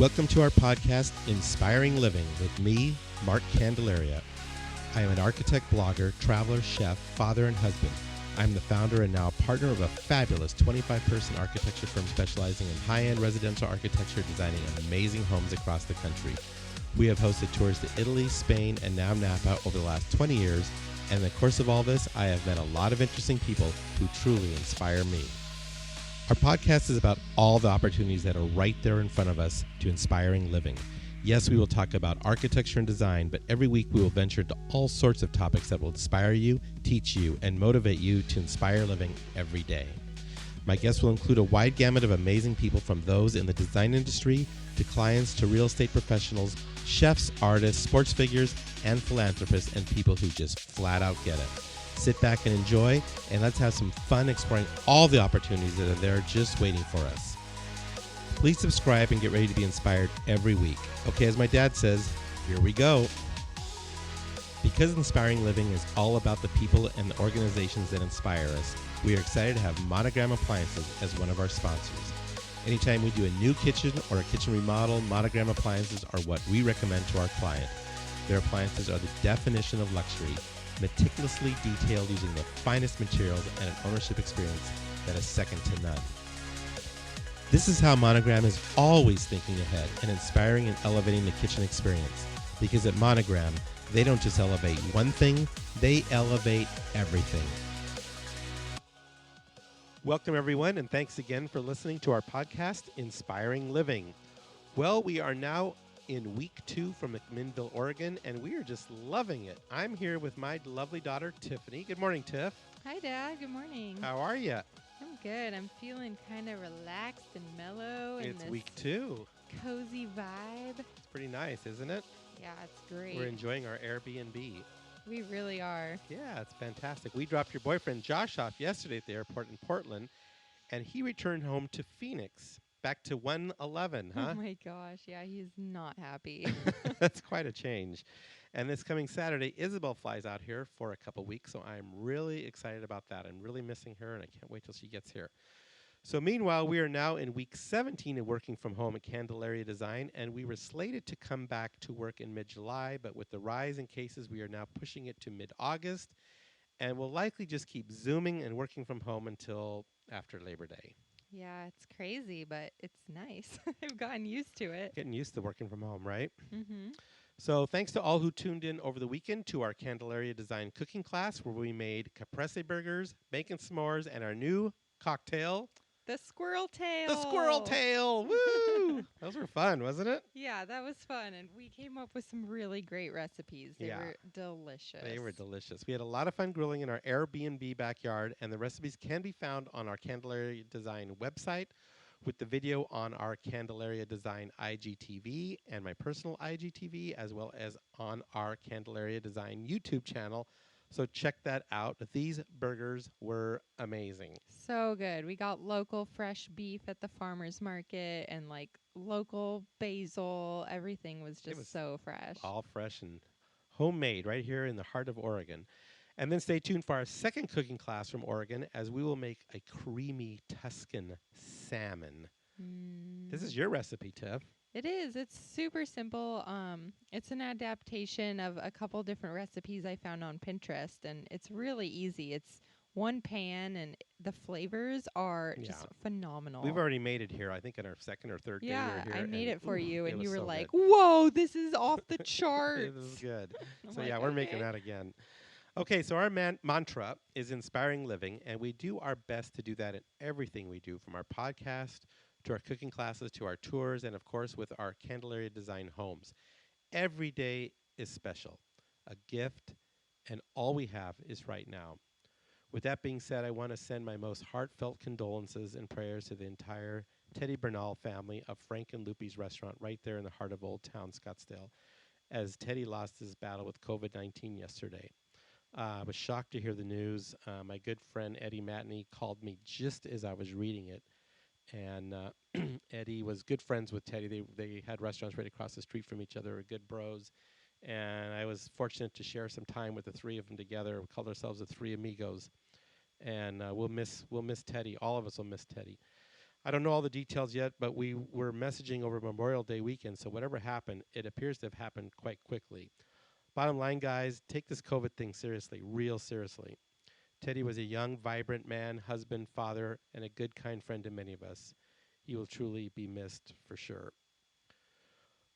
Welcome to our podcast, Inspiring Living, with me, Mark Candelaria. I am an architect, blogger, traveler, chef, father, and husband. I'm the founder and now a partner of a fabulous 25-person architecture firm specializing in high-end residential architecture, designing amazing homes across the country. We have hosted tours to Italy, Spain, and now Napa over the last 20 years, and in the course of all this, I have met a lot of interesting people who truly inspire me. Our podcast is about all the opportunities that are right there in front of us to inspiring living. Yes, we will talk about architecture and design, but every week we will venture into all sorts of topics that will inspire you, teach you, and motivate you to inspire living every day. My guests will include a wide gamut of amazing people, from those in the design industry to clients to real estate professionals, chefs, artists, sports figures, and philanthropists, and people who just flat out get it. Sit back and enjoy, and let's have some fun exploring all the opportunities that are there just waiting for us. Please subscribe and get ready to be inspired every week. Okay, as my dad says, here we go. Because inspiring living is all about the people and the organizations that inspire us, we are excited to have Monogram Appliances as one of our sponsors. Anytime we do a new kitchen or a kitchen remodel, Monogram Appliances are what we recommend to our client. Their appliances are the definition of luxury, meticulously detailed using the finest materials and an ownership experience that is second to none. This is how Monogram is always thinking ahead and inspiring and elevating the kitchen experience. Because at Monogram, they don't just elevate one thing, they elevate everything. Welcome, everyone, and thanks again for listening to our podcast, Inspiring Living. Well, we are now in week 2 from McMinnville, Oregon, and we are just loving it. I'm here with my lovely daughter, Tiffany. Good morning, Tiff. Hi, Dad. Good morning. How are you? I'm good. I'm feeling kind of relaxed and mellow. It's in week 2. Cozy vibe. It's pretty nice, isn't it? Yeah, it's great. We're enjoying our Airbnb. We really are. Yeah, it's fantastic. We dropped your boyfriend Josh off yesterday at the airport in Portland, and he returned home to Phoenix, back to 111, huh? Oh, my gosh. Yeah, he's not happy. That's quite a change. And this coming Saturday, Isabel flies out here for a couple weeks, so I'm really excited about that. I'm really missing her, and I can't wait till she gets here. So meanwhile, we are now in week 17 of working from home at Candelaria Design, and we were slated to come back to work in mid-July, but with the rise in cases, we are now pushing it to mid-August, and we'll likely just keep Zooming and working from home until after Labor Day. Yeah, it's crazy, but it's nice. I've gotten used to it. Getting used to working from home, right? Mm-hmm. So thanks to all who tuned in over the weekend to our Candelaria Design cooking class, where we made caprese burgers, bacon s'mores, and our new cocktail, The squirrel tail. the squirrel tail. Woo! Those were fun, wasn't it? Yeah, that was fun. And we came up with some really great recipes. They were delicious. They were delicious. We had a lot of fun grilling in our Airbnb backyard, and the recipes can be found on our Candelaria Design website, with the video on our Candelaria Design IGTV and my personal IGTV, as well as on our Candelaria Design YouTube channel. So check that out. These burgers were amazing. So good. We got local fresh beef at the farmer's market and like local basil. Everything was just so fresh. All fresh and homemade right here in the heart of Oregon. And then stay tuned for our second cooking class from Oregon, as we will make a creamy Tuscan salmon. This is your recipe, Tiff. It is. It's super simple. It's an adaptation of a couple different recipes I found on Pinterest, and it's really easy. It's one pan, and the flavors are just phenomenal. We've already made it here, I think, on our second or third day we were here. I made it for you, and you were so like, good. whoa, this is off the charts. It was good. So, like, we're making that again. Okay, so our mantra is inspiring living, and we do our best to do that in everything we do, from our podcast to our cooking classes to our tours, and, of course, with our Candelaria Design homes. Every day is special, a gift, and all we have is right now. With that being said, I want to send my most heartfelt condolences and prayers to the entire Teddy Bernal family of Frank and Lupe's restaurant right there in the heart of Old Town Scottsdale, as Teddy lost his battle with COVID-19 yesterday. I was shocked to hear the news. My good friend Eddie Matney called me just as I was reading it. And Eddie was good friends with Teddy. They had restaurants right across the street from each other, were good bros. And I was fortunate to share some time with the three of them together. We called ourselves the Three Amigos. And we'll miss Teddy. All of us will miss Teddy. I don't know all the details yet, but we were messaging over Memorial Day weekend, so whatever happened, it appears to have happened quite quickly. Bottom line, guys, take this COVID thing seriously, real seriously. Teddy was a young, vibrant man, husband, father, and a good, kind friend to many of us. He will truly be missed for sure.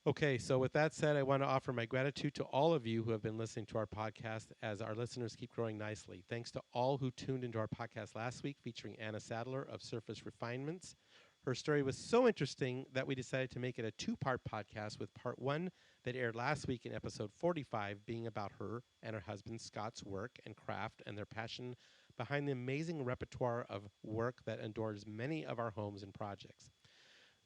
Okay, so with that said, I want to offer my gratitude to all of you who have been listening to our podcast as our listeners keep growing nicely. Thanks to all who tuned into our podcast last week featuring Anna Sadler of Surface Refinements. Her story was so interesting that we decided to make it a two-part podcast, with part one that aired last week in episode 45 being about her and her husband Scott's work and craft and their passion behind the amazing repertoire of work that adorns many of our homes and projects.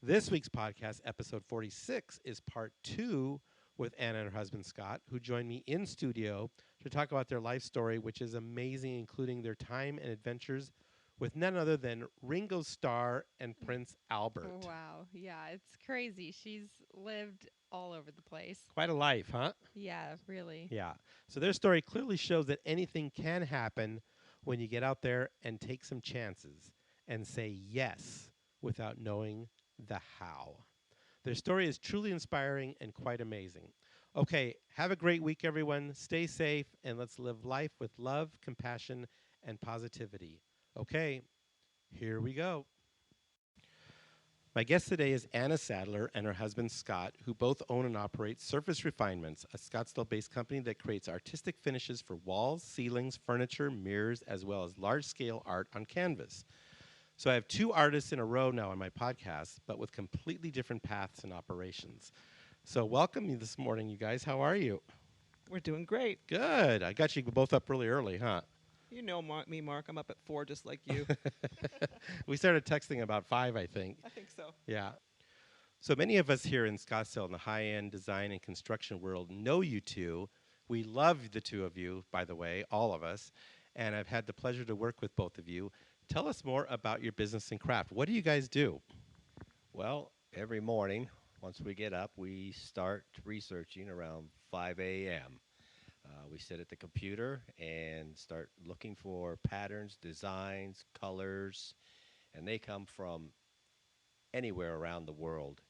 This week's podcast, episode 46, is part two with Anna and her husband Scott, who joined me in studio to talk about their life story, which is amazing, including their time and adventures with none other than Ringo Starr and Prince Albert. Wow. Yeah, it's crazy. She's lived all over the place. Quite a life, huh? Yeah, really. Yeah. So their story clearly shows that anything can happen when you get out there and take some chances and say yes without knowing the how. Their story is truly inspiring and quite amazing. Okay, have a great week, everyone. Stay safe, and let's live life with love, compassion, and positivity. Okay, here we go. My guest today is Anna Sadler and her husband Scott, who both own and operate Surface Refinements, a Scottsdale-based company that creates artistic finishes for walls, ceilings, furniture, mirrors, as well as large-scale art on canvas. So I have two artists in a row now on my podcast, but with completely different paths and operations. So welcome you this morning, you guys. How are you? We're doing great. Good. I got you both up really early, huh? You know me, Mark. I'm up at 4 just like you. We started texting about 5, I think. I think so. Yeah. So many of us here in Scottsdale in the high-end design and construction world know you two. We love the two of you, by the way, all of us. And I've had the pleasure to work with both of you. Tell us more about your business and craft. What do you guys do? Well, every morning, once we get up, we start researching around 5 a.m. We sit at the computer and start looking for patterns, designs, colors, and they come from anywhere around the world.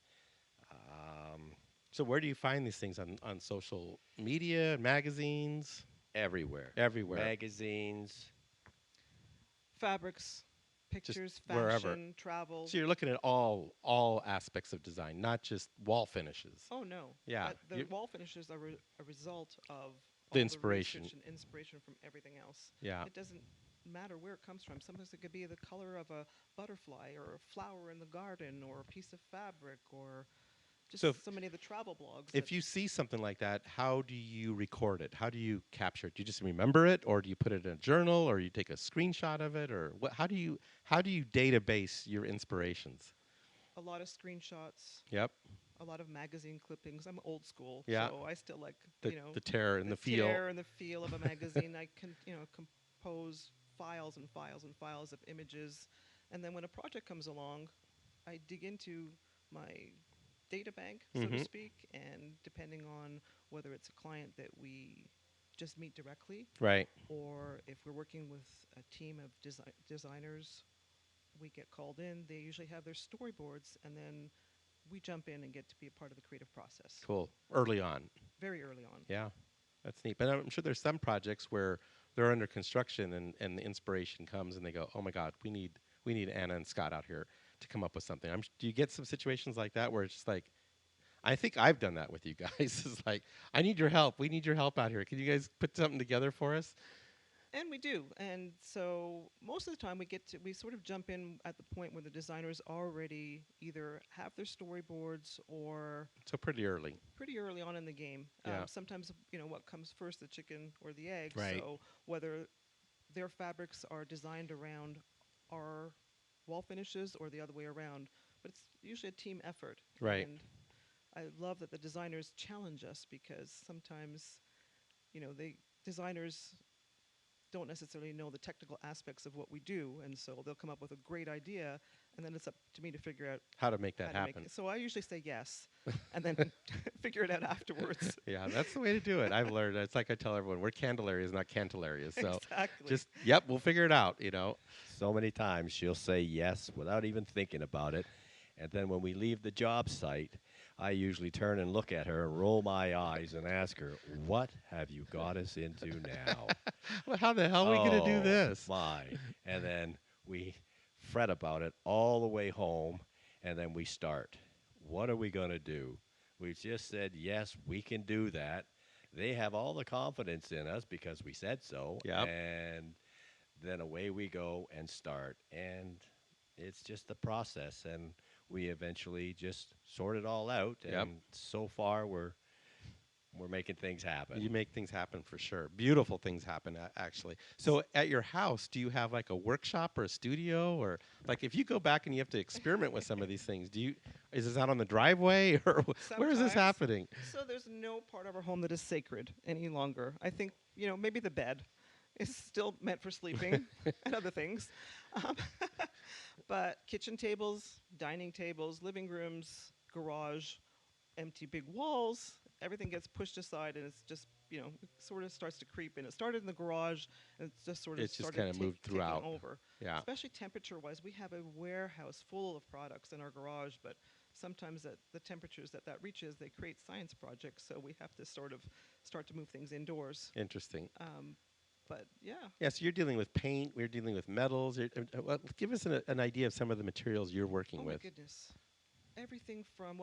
So where do you find these things? On social media, magazines? Everywhere. Everywhere. Magazines. Fabrics, pictures, wherever. fashion, travel. So you're looking at all aspects of design, not just wall finishes. Oh, no. Yeah. But the wall finishes are a result of The all inspiration. research and inspiration from everything else. Yeah. It doesn't matter where it comes from. Sometimes it could be the color of a butterfly or a flower in the garden or a piece of fabric or just so many of the travel blogs. If you see something like that, how do you record it? How do you capture it? Do you just remember it, or do you put it in a journal, or you take a screenshot of it, or what? How do you database your inspirations? A lot of screenshots. Yep. A lot of magazine clippings. I'm old school, Yeah. so I still like The tear and the feel. tear and the feel of a magazine. I can compose files and files and files of images, and then when a project comes along, I dig into my data bank, so to speak, and depending on whether it's a client that we just meet directly, Right. or if we're working with a team of designers, we get called in. They usually have their storyboards, and then we jump in and get to be a part of the creative process. Cool. Early on. Very early on. Yeah. That's neat. But I'm sure there's some projects where they're under construction and the inspiration comes and they go, oh my God, we need Anna and Scott out here to come up with something. Do you get some situations like that where it's just like, I think I've done that with you guys. It's like, I need your help. We need your help out here. Can you guys put something together for us? And we do. And so most of the time we sort of jump in at the point where the designers already either have their storyboards or So pretty early. on in the game. Yeah. Sometimes, what comes first, the chicken or the egg. Right. So whether their fabrics are designed around our wall finishes or the other way around. But it's usually a team effort. Right. And I love that the designers challenge us because sometimes, designers don't necessarily know the technical aspects of what we do, and so they'll come up with a great idea, and then it's up to me to figure out How to make how that to make happen. it. So I usually say yes, and then figure it out afterwards. Yeah, that's the way to do it. I've learned. It's like I tell everyone, we're Candelarias, not Candelarias. So Exactly. just, yep, we'll figure it out, you know. So many times she'll say yes without even thinking about it. And then when we leave the job site, I usually turn and look at her and roll my eyes and ask her, "What have you got us into now?" Well, how the hell are we going to do Oh, this? my. And then we fret about it all the way home, and then we start. What are we going to do? We just said, yes, we can do that. They have all the confidence in us because we said so. Yep. And then away we go and start. And it's just a process. And we eventually just sort it all out. Yep. And so far, we're making things happen. You make things happen for sure. Beautiful things happen, actually. So at your house, do you have like a workshop or a studio, or like if you go back and you have to experiment with some of these things, is this out on the driveway or where is this Sometimes. happening? So there's no part of our home that is sacred any longer. I think, maybe the bed is still meant for sleeping and other things. Um, but kitchen tables, dining tables, living rooms, garage, empty big walls, everything gets pushed aside, and it's just, it sort of starts to creep in. It started in the garage, and it's just sort of It's just started kind of moved taking throughout. over. Yeah. Especially temperature-wise, we have a warehouse full of products in our garage, but sometimes at the temperatures that reaches, they create science projects, so we have to sort of start to move things indoors. Interesting. But yeah. Yeah, so you're dealing with paint. We're dealing with metals. Well, give us an idea of some of the materials you're working Oh with. my goodness. Everything from,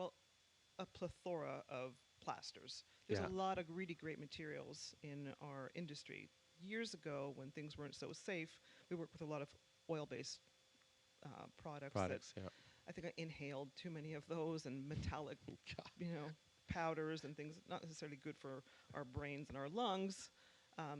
a plethora of plasters. There's Yeah. a lot of really great materials in our industry. Years ago, when things weren't so safe, we worked with a lot of oil-based products that Yeah. I think I inhaled too many of those, and metallic, powders and things not necessarily good for our brains and our lungs.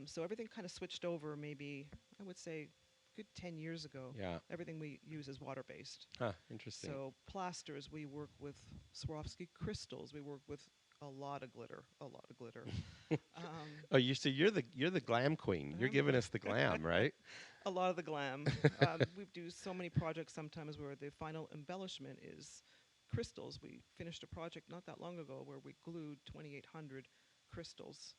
So everything kind of switched over maybe, I would say, good 10 years ago. Yeah. Everything we use is water-based. Huh, interesting. So plasters, we work with Swarovski crystals. We work with a lot of glitter. Oh, you're the glam queen. You're giving us the glam, right? A lot of the glam. We do so many projects sometimes where the final embellishment is crystals. We finished a project not that long ago where we glued 2,800 crystals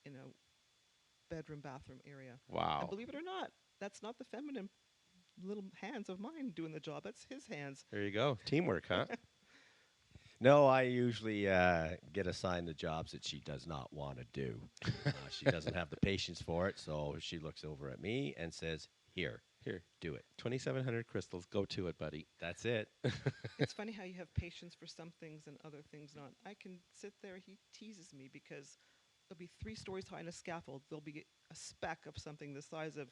in a bedroom, bathroom area. Wow. And believe it or not, that's not the feminine little hands of mine doing the job. That's his hands. There you go. Teamwork, huh? No, I usually get assigned the jobs that she does not want to do. She doesn't have the patience for it, so she looks over at me and says, Here, do it. 2,700 crystals. Go to it, buddy. That's it. It's funny how you have patience for some things and other things not. I can sit there. He teases me because there'll be 3 stories high in a scaffold. There'll be a speck of something the size of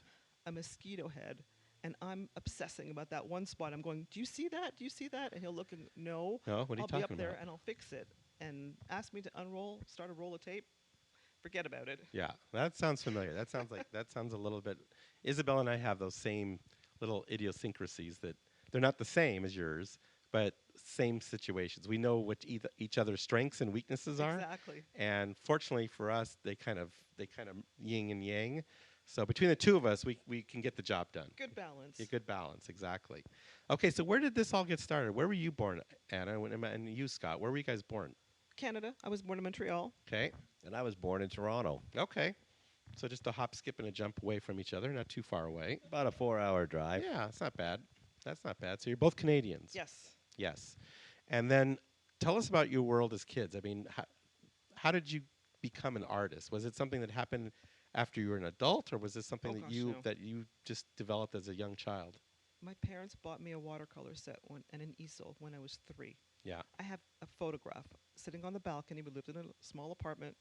a mosquito head. And I'm obsessing about that one spot. I'm going, do you see that? Do you see that? And he'll look and, no. No, what are you I'll be talking up there about? and I'll fix it. And ask me to start a roll of tape. Forget about it. Yeah, that sounds familiar. That sounds a little bit. Isabel and I have those same little idiosyncrasies that they're not the same as yours, but same situations. We know what each other's strengths and weaknesses are. Exactly. And fortunately for us, they kind of yin and yang. So between the two of us, we can get the job done. Good balance. Yeah, good balance, exactly. Okay, so where did this all get started? Where were you born, Anna, and you, Scott? Where were you guys born? Canada. I was born in Montreal. Okay. And I was born in Toronto. Okay. So just a hop, skip, and a jump away from each other, not too far away. About a 4-hour drive. Yeah, it's not bad. That's not bad. So you're both Canadians. Yes. Yes. And then tell us about your world as kids. I mean, how did you become an artist? Was it something that happened after you were an adult, or was this something No. that you just developed as a young child? My parents bought me a watercolor set and an easel when I was 3. Yeah. I have a photograph sitting on the balcony. We lived in a small apartment,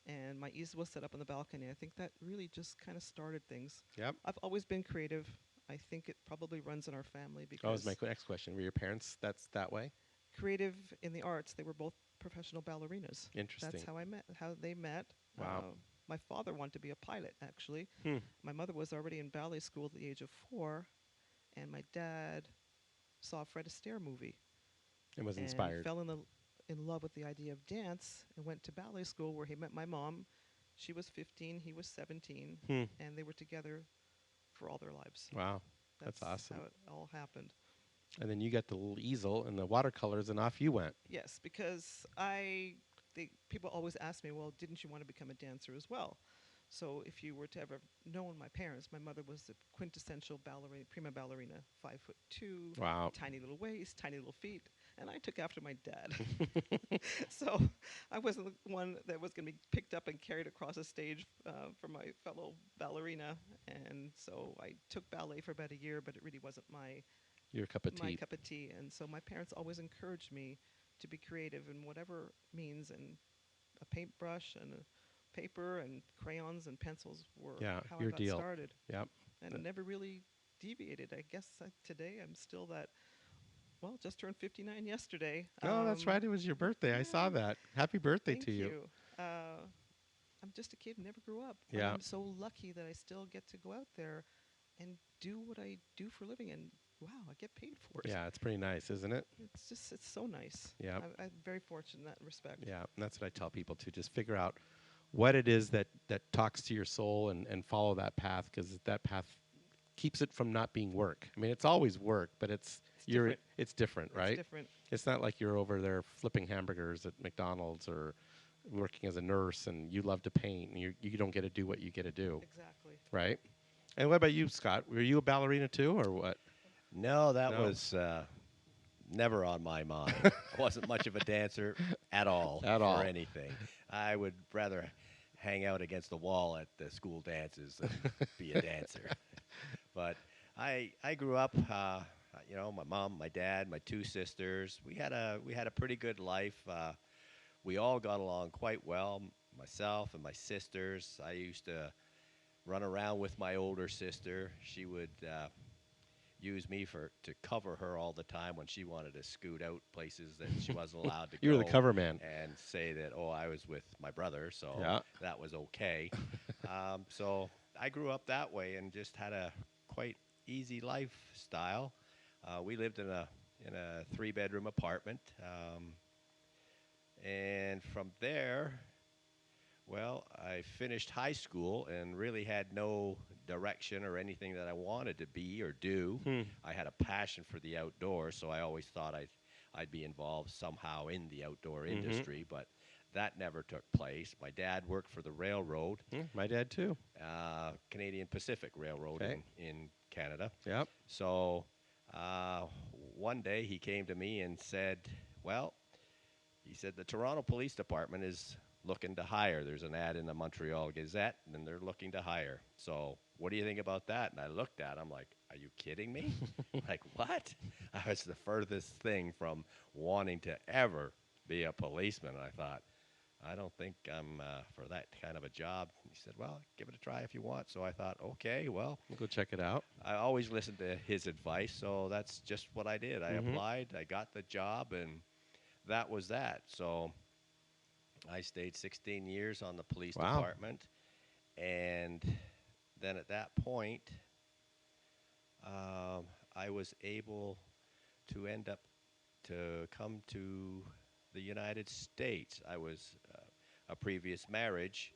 and my easel was set up on the balcony. I think that really just kind of started things. Yep. I've always been creative. I think it probably runs in our family because That was my next question. Were your parents that way? creative in the arts. They were both professional ballerinas. Interesting. That's how they met. Wow. My father wanted to be a pilot, actually. Hmm. My mother was already in ballet school at the age of 4, and my dad saw a Fred Astaire movie. And was and inspired. fell in love with the idea of dance and went to ballet school where he met my mom. She was 15, he was 17, Hmm. and they were together for all their lives. Wow. That's awesome. how it all happened. And then you got the little easel and the watercolors, and off you went. Yes, because people always ask me, well, didn't you want to become a dancer as well? So if you were to ever known my parents, my mother was the quintessential ballerina, prima ballerina, 5'2", Wow. tiny little waist, tiny little feet, and I took after my dad. So I wasn't the one that was going to be picked up and carried across a stage for my fellow ballerina, and so I took ballet for about a year, but it really wasn't Your cup of my tea. cup of tea. And so my parents always encouraged me to be creative in whatever means, and a paintbrush and a paper and crayons and pencils were Yeah, how I your got deal. started, Yep. and never really deviated. I guess today I'm still that. Well, just turned 59 yesterday. Oh, that's right. It was your birthday. I saw Yeah, that. Happy birthday thank to you. you. I'm just a kid, never grew up, but Yeah. I'm so lucky that I still get to go out there and do what I do for a living, and wow, I get paid for it. Yeah, it's pretty nice, isn't it? It's so nice. Yeah. I'm very fortunate in that respect. Yeah, and that's what I tell people to just figure out what it is that talks to your soul and follow that path, because that path keeps it from not being work. I mean, it's always work, but it's different. it's different, right? It's different. It's not like you're over there flipping hamburgers at McDonald's or working as a nurse and you love to paint and you don't get to do what you get to do, Exactly. right? And what about you, Scott? Were you a ballerina too, or what? No, that No. was never on my mind. I wasn't much of a dancer at all. At for all. anything. I would rather hang out against the wall at the school dances than be a dancer. But I grew up, my mom, my dad, my two sisters. We had a pretty good life. We all got along quite well. Myself and my sisters. I used to run around with my older sister. She would use me to cover her all the time when she wanted to scoot out places that she wasn't allowed to go. You were the cover man. And say that, I was with my brother, so Yeah. that was okay. So I grew up that way and just had a quite easy lifestyle. We lived in a 3-bedroom apartment, and from there, well, I finished high school and really had no direction or anything that I wanted to be or do. I had a passion for the outdoors, so I always thought I'd be involved somehow in the outdoor industry, but that never took place. My dad worked for the railroad, My dad too. Canadian Pacific Railroad Okay. in Canada. Yep. So one day he came to me and said, well, he said, the Toronto Police Department is looking to hire. There's an ad in the Montreal Gazette, and they're looking to hire. So what do you think about that? And I looked at him like, are you kidding me? Like, what? I was the furthest thing from wanting to ever be a policeman. And I thought, I don't think I'm for that kind of a job. He said, well, give it a try if you want. So I thought, okay, well. We'll go check it out. I always listened to his advice, so that's just what I did. I applied, I got the job, and that was that. So I stayed 16 years on the police department, and then at that point, I was able to end up to come to the United States. I was a previous marriage.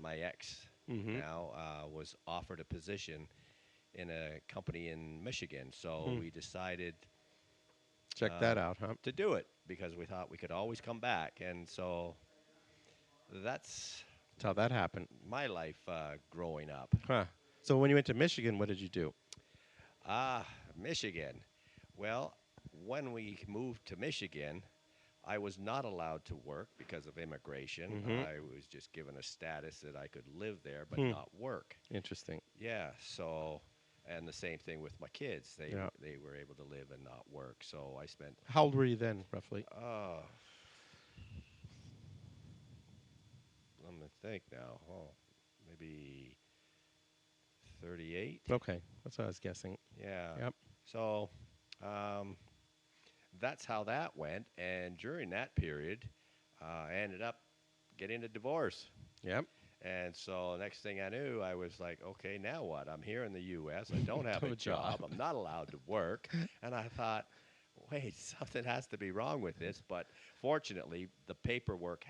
My ex now was offered a position in a company in Michigan, so we decided Check that out, huh? to do it because we thought we could always come back, and so that's That's how that happened. my life growing up. Huh. So when you went to Michigan, what did you do? Michigan. Well, when we moved to Michigan, I was not allowed to work because of immigration. I was just given a status that I could live there but not work. Interesting. Yeah, so, and the same thing with my kids. They Yeah. they were able to live and not work. So I spent, How old were you then, roughly? let me think now. Maybe 38. Okay, that's what I was guessing. Yeah. Yep. So that's how that went. And during that period, I ended up getting a divorce. Yep. And so next thing I knew, I was like, okay, now what? I'm here in the U.S. I don't have No a job. I'm not allowed to work. And I thought, wait, something has to be wrong with this. But fortunately, the paperwork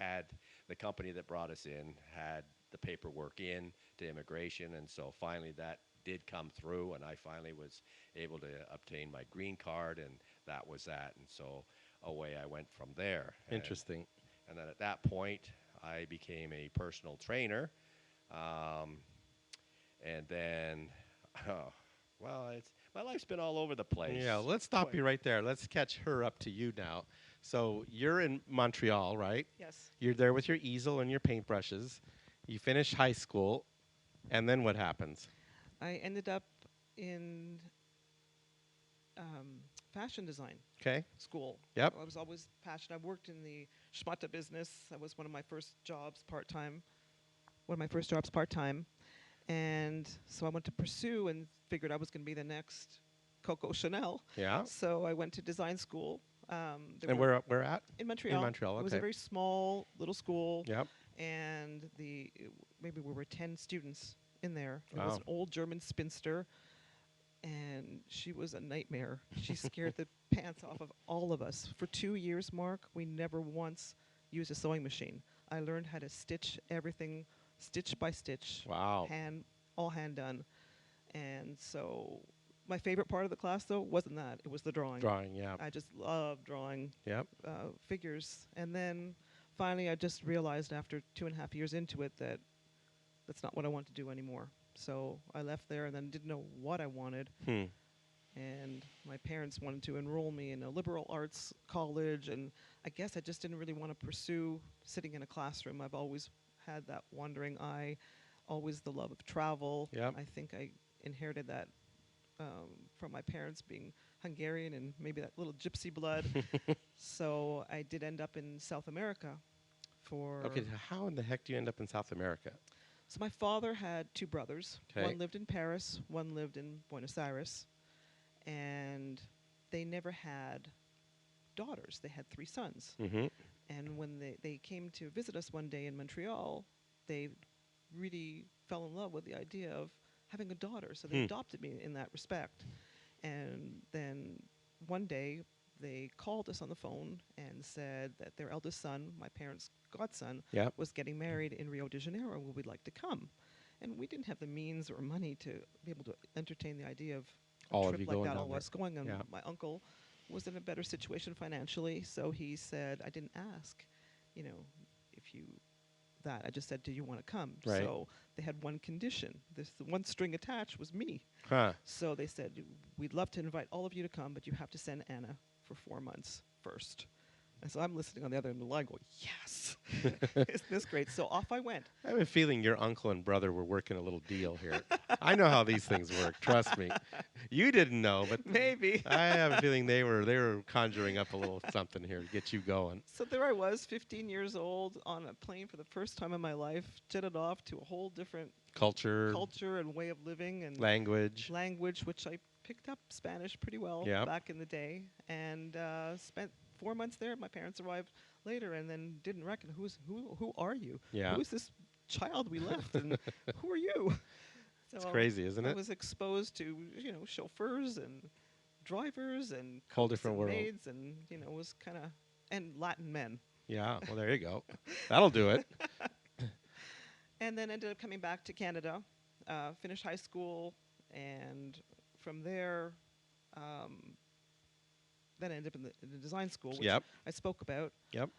the company that brought us in had the paperwork in to immigration. And so finally that did come through, and I finally was able to obtain my green card, and that was that. And so away I went from there. Interesting. And then at that point, I became a personal trainer. And then, well, my life's been all over the place. Yeah, let's stop you right there. Let's catch her up to you now. So you're in Montreal, right? Yes. You're there with your easel and your paintbrushes. You finish high school, and then what happens? I ended up in fashion design Okay. school. Yep. I was always passionate. I worked in the schmata business. That was one of my first jobs part-time. And so I went to pursue and figured I was going to be the next Coco Chanel. Yeah. So I went to design school. And where at? In Montreal. In Montreal, It was a okay. very small little school. Yep. And maybe we were 10 students in there. There Wow. was an old German spinster, and she was a nightmare. She scared the pants off of all of us. For 2 years, Mark, we never once used a sewing machine. I learned how to stitch everything stitch by stitch. Wow. All hand done. And so my favorite part of the class, though, wasn't that. It was the drawing. Drawing, yeah. I just loved drawing Yep. figures. And then finally I just realized after 2.5 years into it that that's not what I want to do anymore. So I left there and then didn't know what I wanted. And my parents wanted to enroll me in a liberal arts college, and I guess I just didn't really want to pursue sitting in a classroom. I've always had that wandering eye, always the love of travel. Yep. I think I inherited that from my parents being Hungarian and maybe that little gypsy blood. So I did end up in South America for... Okay, so how in the heck do you end up in South America? So my father had 2 brothers. 'Kay. One lived in Paris, one lived in Buenos Aires. And they never had daughters. They had 3 sons. Mm-hmm. And when they came to visit us one day in Montreal, they really fell in love with the idea of having a daughter. So they adopted me in that respect. And then one day they called us on the phone and said that their eldest son, my parents' godson, Yep. was getting married in Rio de Janeiro. Would we like to come? And we didn't have the means or money to be able to entertain the idea of All a of trip you like going that, down all of there. us going. And Yeah. my uncle was in a better situation financially, so he said, I didn't ask, if you that. I just said, do you want to come? Right. So they had one condition. The one string attached was me. Huh. So they said, we'd love to invite all of you to come, but you have to send Anna for 4 months first. And so I'm listening on the other end of the line going, yes, isn't this great? So off I went. I have a feeling your uncle and brother were working a little deal here. I know how these things work. Trust me. You didn't know, but Maybe. I have a feeling they were conjuring up a little something here to get you going. So there I was, 15 years old, on a plane for the first time in my life, jetted off to a whole different Culture, and way of living and language. which I picked up Spanish pretty well Yep. back in the day, and spent 4 months there. My parents arrived later, and then didn't reckon who are you? Yeah. Who's this child we left, and who are you? So It's crazy, isn't I it? was exposed to chauffeurs and drivers and Whole cooks different and world. maids, and was kind of and Latin men. Yeah. Well, there you go. That'll do it. And then ended up coming back to Canada, finished high school, and from there, then ended up in the design school, which Yep. I spoke about. Yep.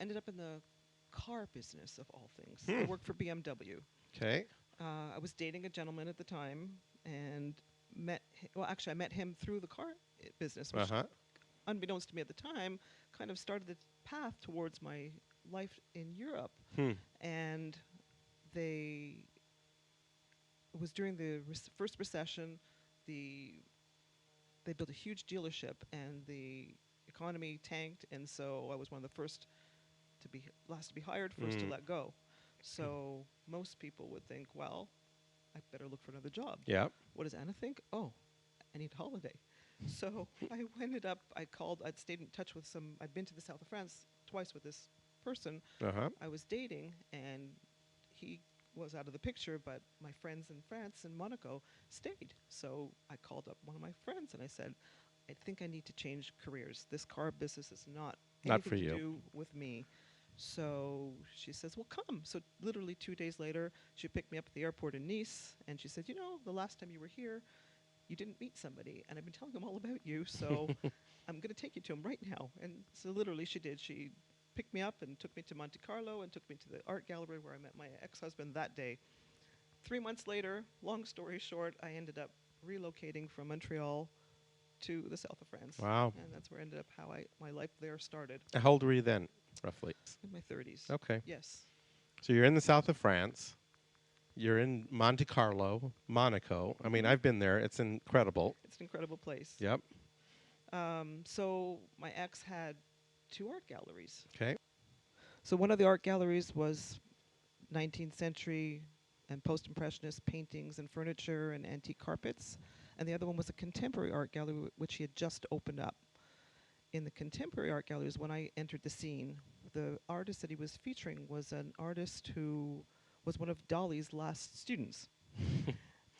Ended up in the car business of all things. I worked for BMW. Okay. I was dating a gentleman at the time, and I met him through the car business, which, unbeknownst to me at the time, kind of started the path towards my life in Europe. And it was during the first recession. They built a huge dealership, and the economy tanked, and so I was one of the first last to be hired, first to let go. So most people would think, well, I better look for another job. Yep. What does Anna think? Oh, I need a holiday. So I'd stayed in touch with I'd been to the south of France twice with this person I was dating, and he was out of the picture, but my friends in France and Monaco stayed. So I called up one of my friends and I said, I think I need to change careers. This car business is not Not for anything to you. do with me. So she says, well, come. So literally 2 days later, she picked me up at the airport in Nice, and she said, the last time you were here, you didn't meet somebody, and I've been telling them all about you, so I'm going to take you to him right now. And so literally she did. She picked me up and took me to Monte Carlo and took me to the art gallery where I met my ex-husband that day. 3 months later, long story short, I ended up relocating from Montreal to the south of France. Wow. And that's where I ended up how my life there started How old were you then, roughly? in my 30s. Okay. Yes. So you're in the south of France. You're in Monte Carlo, Monaco. I mean, Mhm. I've been there. It's incredible. It's an incredible place. Yep. So my ex had 2 art galleries. Okay. So one of the art galleries was 19th century and post-impressionist paintings and furniture and antique carpets, and the other one was a contemporary art gallery which he had just opened up. In the contemporary art galleries, when I entered the scene, the artist that he was featuring was an artist who was one of Dali's last students.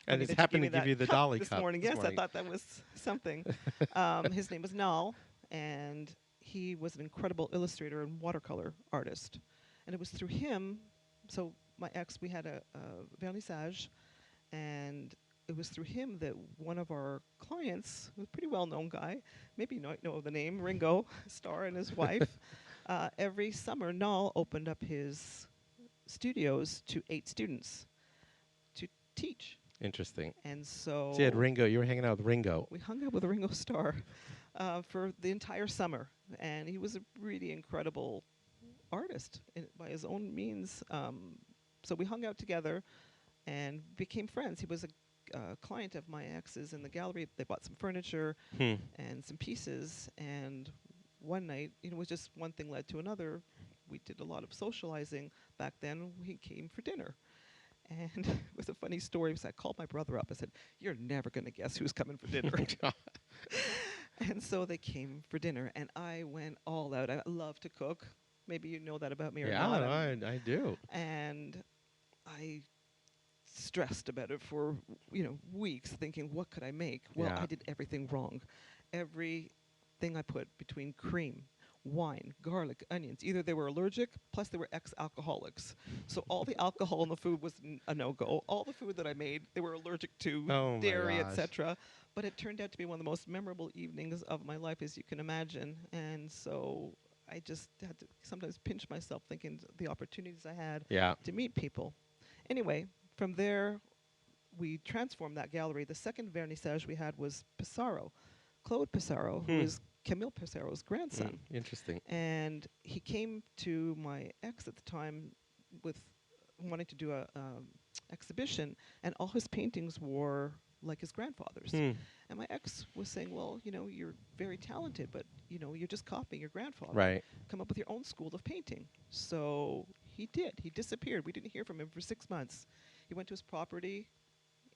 And it's happened to give you the Dali this cup morning. this Yes, morning. I thought that was something. His name was Nal, and he was an incredible illustrator and watercolor artist. And it was through him, so my ex, we had a vernissage, and it was through him that one of our clients, a pretty well-known guy, maybe you know the name, Ringo, Starr and his wife, every summer, Nal opened up his studios to 8 students to teach. Interesting. And so So you had Ringo. You were hanging out with Ringo. we hung out with Ringo Starr for the entire summer, and he was a really incredible artist by his own means. So we hung out together and became friends. He was a client of my ex's in the gallery. They bought some furniture and some pieces, and one night, it was just one thing led to another. We did a lot of socializing back then. He came for dinner. And it was a funny story because I called my brother up. I said, "You're never going to guess who's coming for dinner." And so they came for dinner, and I went all out. I love to cook. Maybe you know that about me or Yeah, not. I do. And I stressed about it for weeks, thinking, what could I make? Well, Yeah. I did everything wrong. Everything I put between cream, wine, garlic, onions, either they were allergic, plus they were ex-alcoholics. So all the alcohol in the food was a no-go. All the food that I made, they were allergic to, Oh my dairy, gosh. etc. But it turned out to be one of the most memorable evenings of my life, as you can imagine. And so I just had to sometimes pinch myself, thinking the opportunities I had Yeah. to meet people. Anyway, from there, we transformed that gallery. The second vernissage we had was Pissarro, Claude Pissarro, who is Camille Pissarro's grandson. Interesting. And he came to my ex at the time with wanting to do a exhibition, and all his paintings were like his grandfather's. And my ex was saying, well, you're very talented, but, you're just copying your grandfather. Right. Come up with your own school of painting. So he did. He disappeared. We didn't hear from him for 6 months. He went to his property,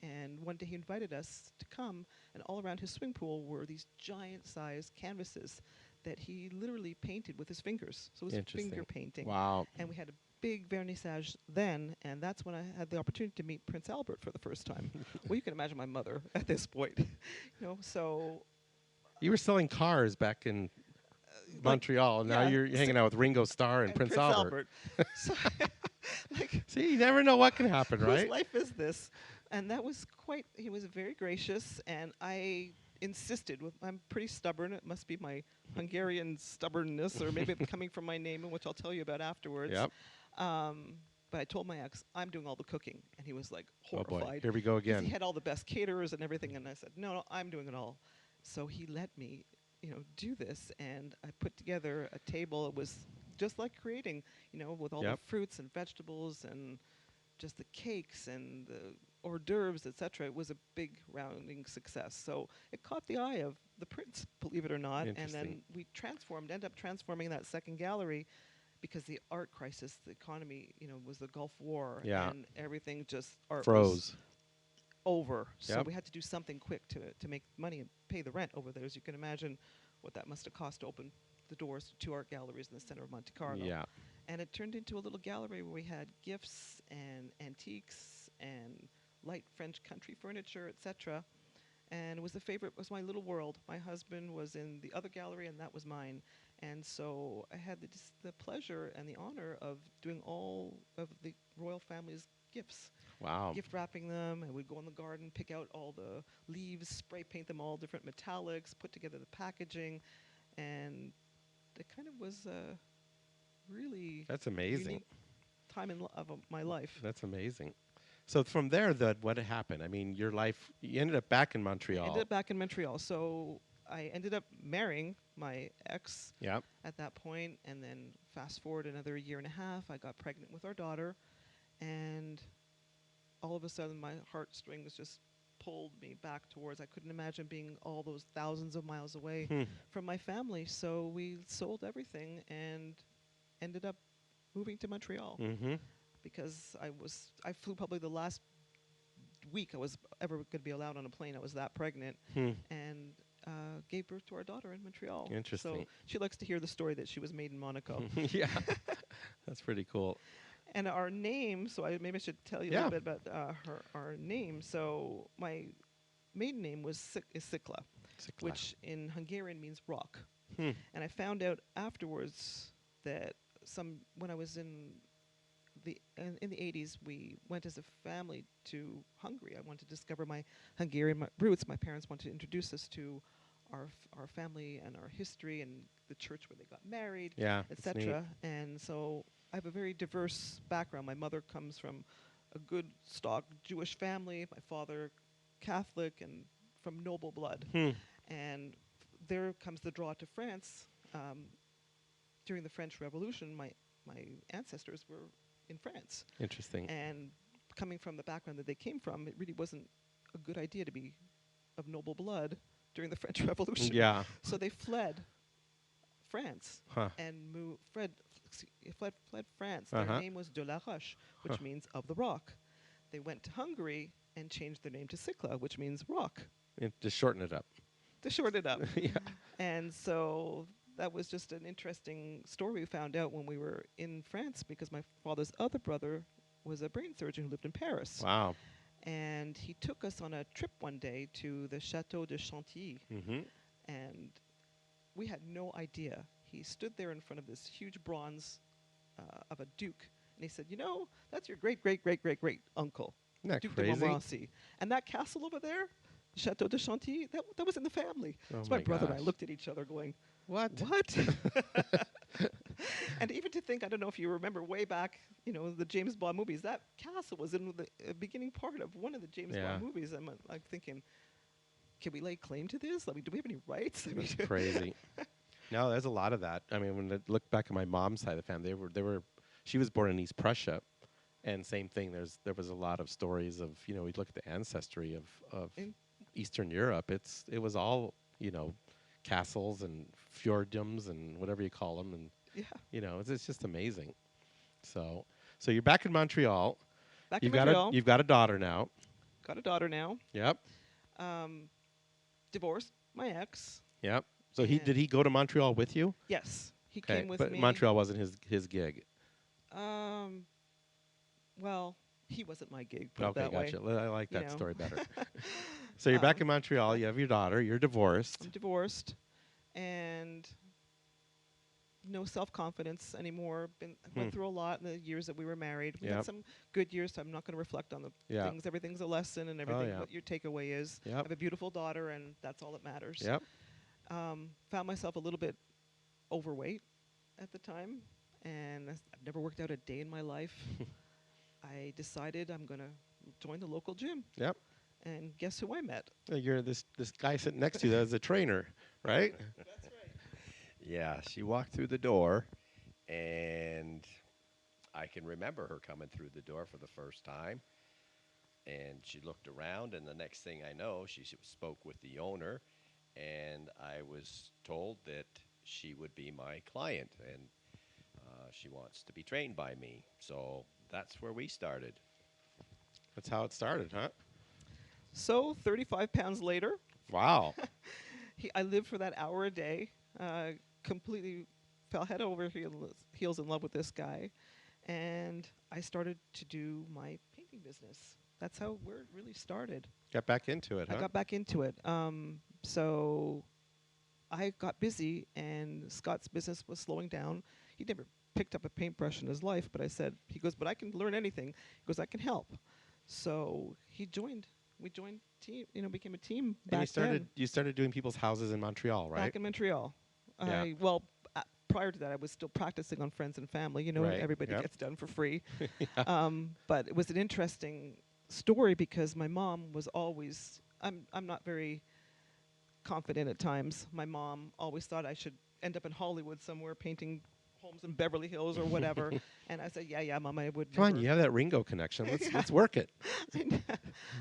and one day he invited us to come, and all around his swimming pool were these giant-sized canvases that he literally painted with his fingers. So it was Interesting. finger painting. Wow. And we had a big vernissage then, and that's when I had the opportunity to meet Prince Albert for the first time. Well, you can imagine my mother at this point. So You were selling cars back in Montreal, and now yeah, you're hanging out with Ringo Starr and Prince Albert. So, like, See, you never know what can happen, whose right? life is this? And that was he was very gracious, and I insisted I'm pretty stubborn. It must be my Hungarian stubbornness, or maybe it's coming from my name, which I'll tell you about afterwards. Yep. But I told my ex, I'm doing all the cooking, and he was like Oh boy, horrified. here we go 'Cause again. he had all the best caterers and everything, and I said, no, I'm doing it all. So he let me, do this, and I put together a table. It was just like creating, with all Yep. the fruits and vegetables and just the cakes and the hors d'oeuvres, etc. It was a big rounding success. So it caught the eye of the prince, believe it or not. And Interesting. then we ended up transforming that second gallery because the art crisis, the economy, was the Gulf War, Yeah. and everything just art was Froze. over. So Yep. we had to do something quick to make money and pay the rent over there. As you can imagine, what that must have cost to open the doors to 2 art galleries in the center of Monte Carlo. Yeah. And it turned into a little gallery where we had gifts and antiques and light French country furniture, etc. And it was my little world. My husband was in the other gallery, and that was mine. And so I had the pleasure and the honor of doing all of the royal family's gifts, Wow. gift wrapping them, and we'd go in the garden, pick out all the leaves, spray paint them all different metallics, put together the packaging, and it kind of was a really That's amazing. unique time of my life. That's amazing. So from there, what happened? I mean, your life, you ended up back in Montreal. I ended up back in Montreal, so I ended up marrying my ex Yeah. at that point, and then fast forward another year and a half, I got pregnant with our daughter, and all of a sudden my heartstrings just pulled me back towards, I couldn't imagine being all those thousands of miles away from my family. So we sold everything and ended up moving to Montreal Mm-hmm. because I flew probably the last week I was ever going to be allowed on a plane. I was that pregnant, and gave birth to our daughter in Montreal. Interesting. So she likes to hear the story that she was made in Monaco. Yeah. That's pretty cool. And our name, so maybe I should tell you a little bit about our name. So my maiden name was Sikla, which in Hungarian means rock. And I found out afterwards that when I was in the 80s, we went as a family to Hungary. I wanted to discover my Hungarian roots. My parents wanted to introduce us to our family and our history and the church where they got married, Yeah, that's neat. etc. And so I have a very diverse background. My mother comes from a good stock Jewish family. My father, Catholic and from noble blood. And there comes the draw to France. During the French Revolution, my ancestors were in France. Interesting. And coming from the background that they came from, it really wasn't a good idea to be of noble blood during the French Revolution. Yeah. So they fled France and fled France. Their name was de la Roche, which means of the rock. They went to Hungary and changed their name to Sikla, which means rock. To shorten it up. To shorten it up. Yeah. And so that was just an interesting story we found out when we were in France, because my father's other brother was a brain surgeon who lived in Paris. Wow. And he took us on a trip one day to the Chateau de Chantilly. And we had no idea. He stood there in front of this huge bronze of a duke. And he said, that's your great uncle, Isn't that Duke crazy? de Montmorency. And that castle over there, Chateau de Chantilly, that was in the family. Oh So my brother and I gosh. looked at each other going, What? And even to think, I don't know if you remember way back, the James Bond movies, that castle was in the beginning part of one of the James Bond movies. I'm like thinking, can we lay claim to this? Do we have any rights? That's crazy. No, there's a lot of that. I mean, when I look back at my mom's side of the family, she was born in East Prussia, and same thing. There was a lot of stories of, we look at the ancestry of Eastern Europe. It was all, castles and fjordoms and whatever you call them, and it's just amazing. So you're back in Montreal. Back in Montreal. You've got a daughter now. Got a daughter now. Yep. Divorced my ex. Yep. So did he go to Montreal with you? Yes, he came with but me. Montreal wasn't his gig. Well, he wasn't my gig. Put it that gotcha. way. I like that story better. So you're back in Montreal. You have your daughter. You're divorced. I'm divorced, and no self-confidence anymore. Went through a lot in the years that we were married. We had some good years, so I'm not going to reflect on the things. Everything's a lesson, and everything. What your takeaway is. I have a beautiful daughter, and that's all that matters. Yep. Found myself a little bit overweight at the time, and I've never worked out a day in my life. I decided I'm going to join the local gym. Yep. And guess who I met? You're this guy sitting next to you that's a trainer, right? That's right. Yeah, she walked through the door, and I can remember her coming through the door for the first time. And she looked around, and the next thing I know, she spoke with the owner, and I was told that she would be my client, and she wants to be trained by me. So that's where we started. That's how it started, huh? So 35 pounds later. Wow. I lived for that hour a day, completely fell head over heels in love with this guy, and I started to do my painting business. That's where it really started. Got back into it, huh? I got back into it. So I got busy, and Scott's business was slowing down. He never picked up a paintbrush in his life, but I said, he goes, but I can learn anything. He goes, I can help. So he joined. We joined team. Became a team And back then. you started doing people's houses in Montreal, right? Back in Montreal. Yeah. Prior to that, I was still practicing on friends and family. Right. Everybody Yep. gets done for free. Yeah. But it was an interesting story because my mom was always. I'm not very confident at times. My mom always thought I should end up in Hollywood somewhere painting homes in Beverly Hills or whatever. And I said, yeah, Mom, I would. Come on, never. you have that Ringo connection. Let's work it.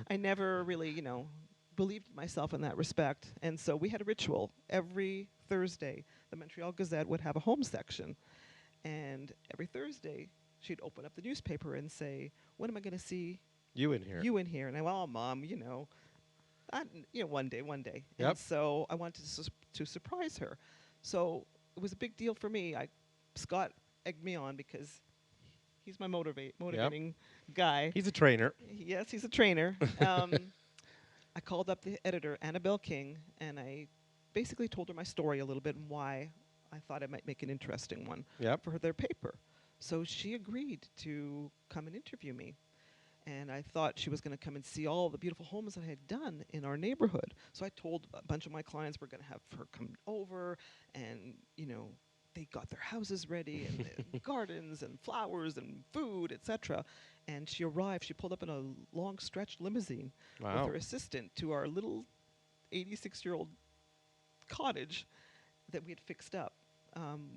I never really, believed in myself in that respect. And so we had a ritual. Every Thursday, the Montreal Gazette would have a home section. And every Thursday, she'd open up the newspaper and say, when am I going to see You in here. you in here? And I went, oh, Mom, one day. Yep. And so I wanted to surprise her. So it was a big deal for me. Scott egged me on because he's my motivating guy. He's a trainer. Yes, he's a trainer. I called up the editor, Annabelle King, and I basically told her my story a little bit and why I thought I might make an interesting one for their paper. So she agreed to come and interview me. And I thought she was going to come and see all the beautiful homes that I had done in our neighborhood. So I told a bunch of my clients we're going to have her come over and, they got their houses ready and gardens and flowers and food, etc. And she arrived. She pulled up in a long stretched limousine with her assistant to our little 86-year-old cottage that we had fixed up,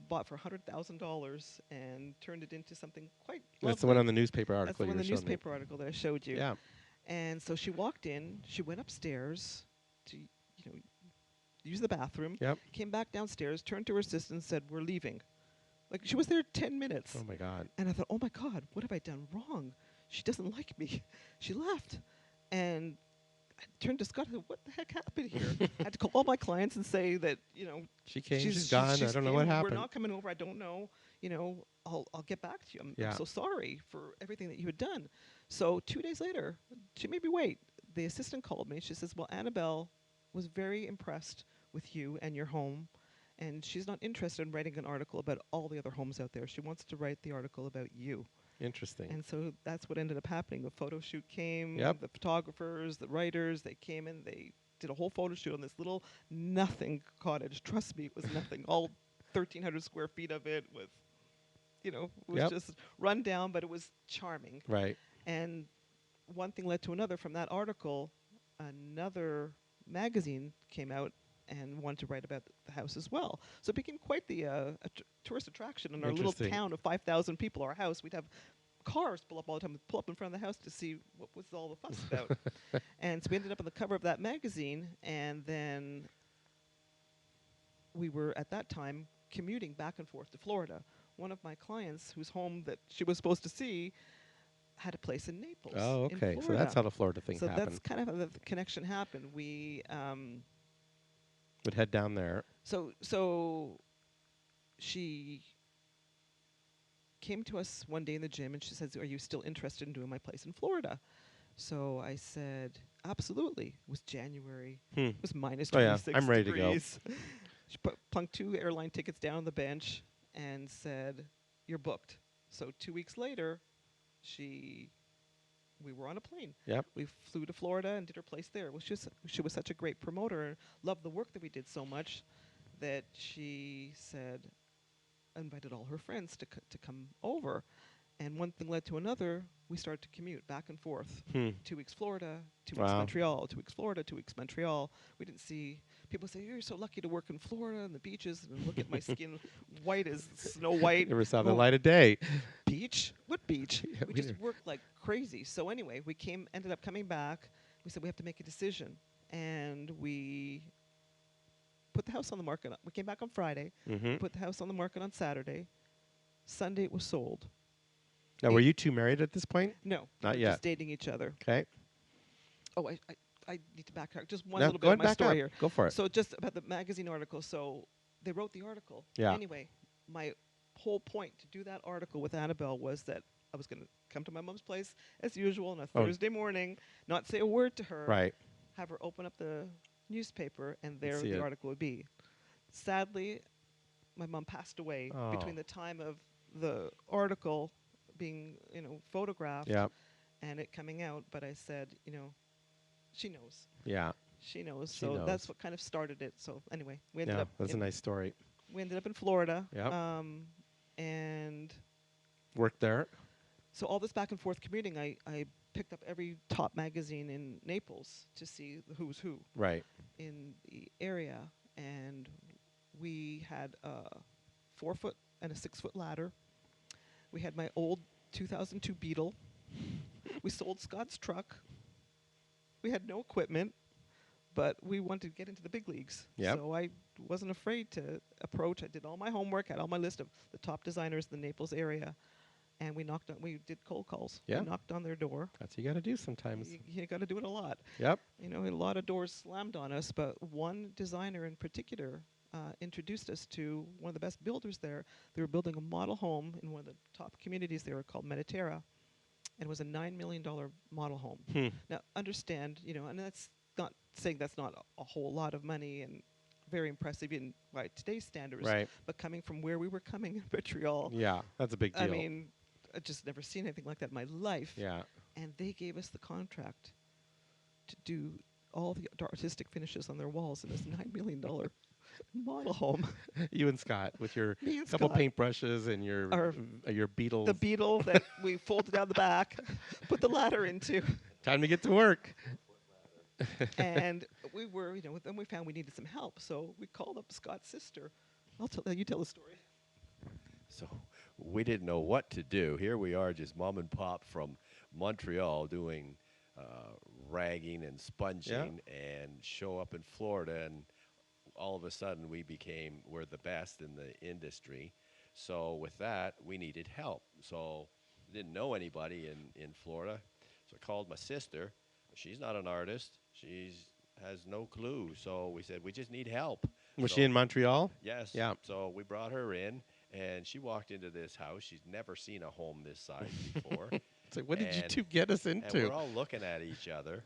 bought for $100,000 and turned it into something quite lovely. That's the one on the newspaper article. That's the one on the newspaper article that I showed you. Yeah. And so she walked in. She went upstairs to, use the bathroom. Yep. Came back downstairs, turned to her assistant and said, we're leaving. Like, she was there 10 minutes. Oh, my God. And I thought, oh, my God, what have I done wrong? She doesn't like me. She left. And I turned to Scott and said, what the heck happened here? I had to call all my clients and say that, She came, she's gone, I don't know what happened. We're not coming over, I don't know. I'll get back to you. I'm so sorry for everything that you had done. So 2 days later, she made me wait. The assistant called me. She says, well, Annabelle was very impressed with you and your home, and she's not interested in writing an article about all the other homes out there. She wants to write the article about you. Interesting. And so that's what ended up happening. The photo shoot came, Yep. the photographers, the writers, they came in, they did a whole photo shoot on this little nothing cottage. Trust me, it was nothing. All 1,300 square feet of it with, it was just run down, but it was charming. Right. And one thing led to another. From that article, another magazine came out and wanted to write about the house as well. So it became quite the tourist attraction in our little town of 5,000 people. Our house, we'd have cars pull up all the time, pull up in front of the house to see what was all the fuss about. And so we ended up on the cover of that magazine, and then we were, at that time, commuting back and forth to Florida. One of my clients, whose home that she was supposed to see, had a place in Naples. Oh, okay. So that's how the Florida thing happened. So that's kind of how the connection happened. We would head down there. So she came to us one day in the gym and she says, are you still interested in doing my place in Florida? So I said, absolutely. It was January. It was minus 26 I'm ready degrees. to go. She plunked 2 airline tickets down on the bench and said, you're booked. So 2 weeks later, we were on a plane. Yep. We flew to Florida and did her place there. She was such a great promoter and loved the work that we did so much that she invited all her friends to come over. And one thing led to another. We started to commute back and forth. 2 weeks Florida, 2 weeks Montreal, 2 weeks Florida, 2 weeks Montreal. We didn't see people say, you're so lucky to work in Florida and the beaches, and look at my skin white as Snow White. Never saw the light of day. Beach? What beach? Yeah, we just worked like crazy. So anyway, we ended up coming back. We said we have to make a decision. And we put the house on the market. We came back on Friday, put the house on the market on Saturday. Sunday it was sold. Now, were you two married at this point? No. Not we yet. Just dating each other. Okay. Oh, I need to backtrack. Just one little bit of my story here. Go for it. So just about the magazine article. So they wrote the article. Yeah. Anyway, my whole point to do that article with Annabelle was that I was going to come to my mom's place as usual on a Thursday morning, not say a word to her. Right. Have her open up the newspaper, and there the article would be. sadly, my mom passed away Oh. between the time of the article being, photographed Yeah. and it coming out. But I said, she knows. Yeah. She knows. She So knows. that's what kind of started it. So anyway, we ended Yeah. up. That's a nice story. We ended up in Florida. Yep. And Worked there. so all this back and forth commuting, I picked up every top magazine in Naples to see the who's who Right. in the area, and we had a 4-foot and a 6-foot ladder. We had my old 2002 Beetle. We sold Scott's truck. We had no equipment, but we wanted to get into the big leagues. Yep. So I wasn't afraid to approach. I did all my homework, had all my list of the top designers in the Naples area, and we did cold calls. Yeah. We knocked on their door. That's what you got to do sometimes. You got to do it a lot. Yep. A lot of doors slammed on us, but one designer in particular introduced us to one of the best builders there. They were building a model home in one of the top communities there called Mediterra, and it was a $9 million model home. Now, understand, and that's not saying that's not a whole lot of money and very impressive in by today's standards, Right. but coming from where we were coming in Montreal, Yeah. That's a big deal. I mean, I just never seen anything like that in my life. Yeah. And they gave us the contract to do all the artistic finishes on their walls in this $9 million model home. You and Scott with your Me and couple Scott. paintbrushes and your Beatles. The Beetle that we folded down the back, put the ladder into, Time to get to work. and we were, then we found we needed some help, so we called up Scott's sister. You tell the story. So we didn't know what to do. Here we are, just mom and pop from Montreal doing ragging and sponging, and show up in Florida, and all of a sudden we're the best in the industry. So with that, we needed help. So didn't know anybody in Florida. So I called my sister. She's not an artist. She has no clue. So we said, we just need help. Was So- she in Montreal? Yes. Yeah. So we brought her in, and she walked into this house. She's never seen a home this size before. It's like, what did you And- two get us And into? we're all looking at each other.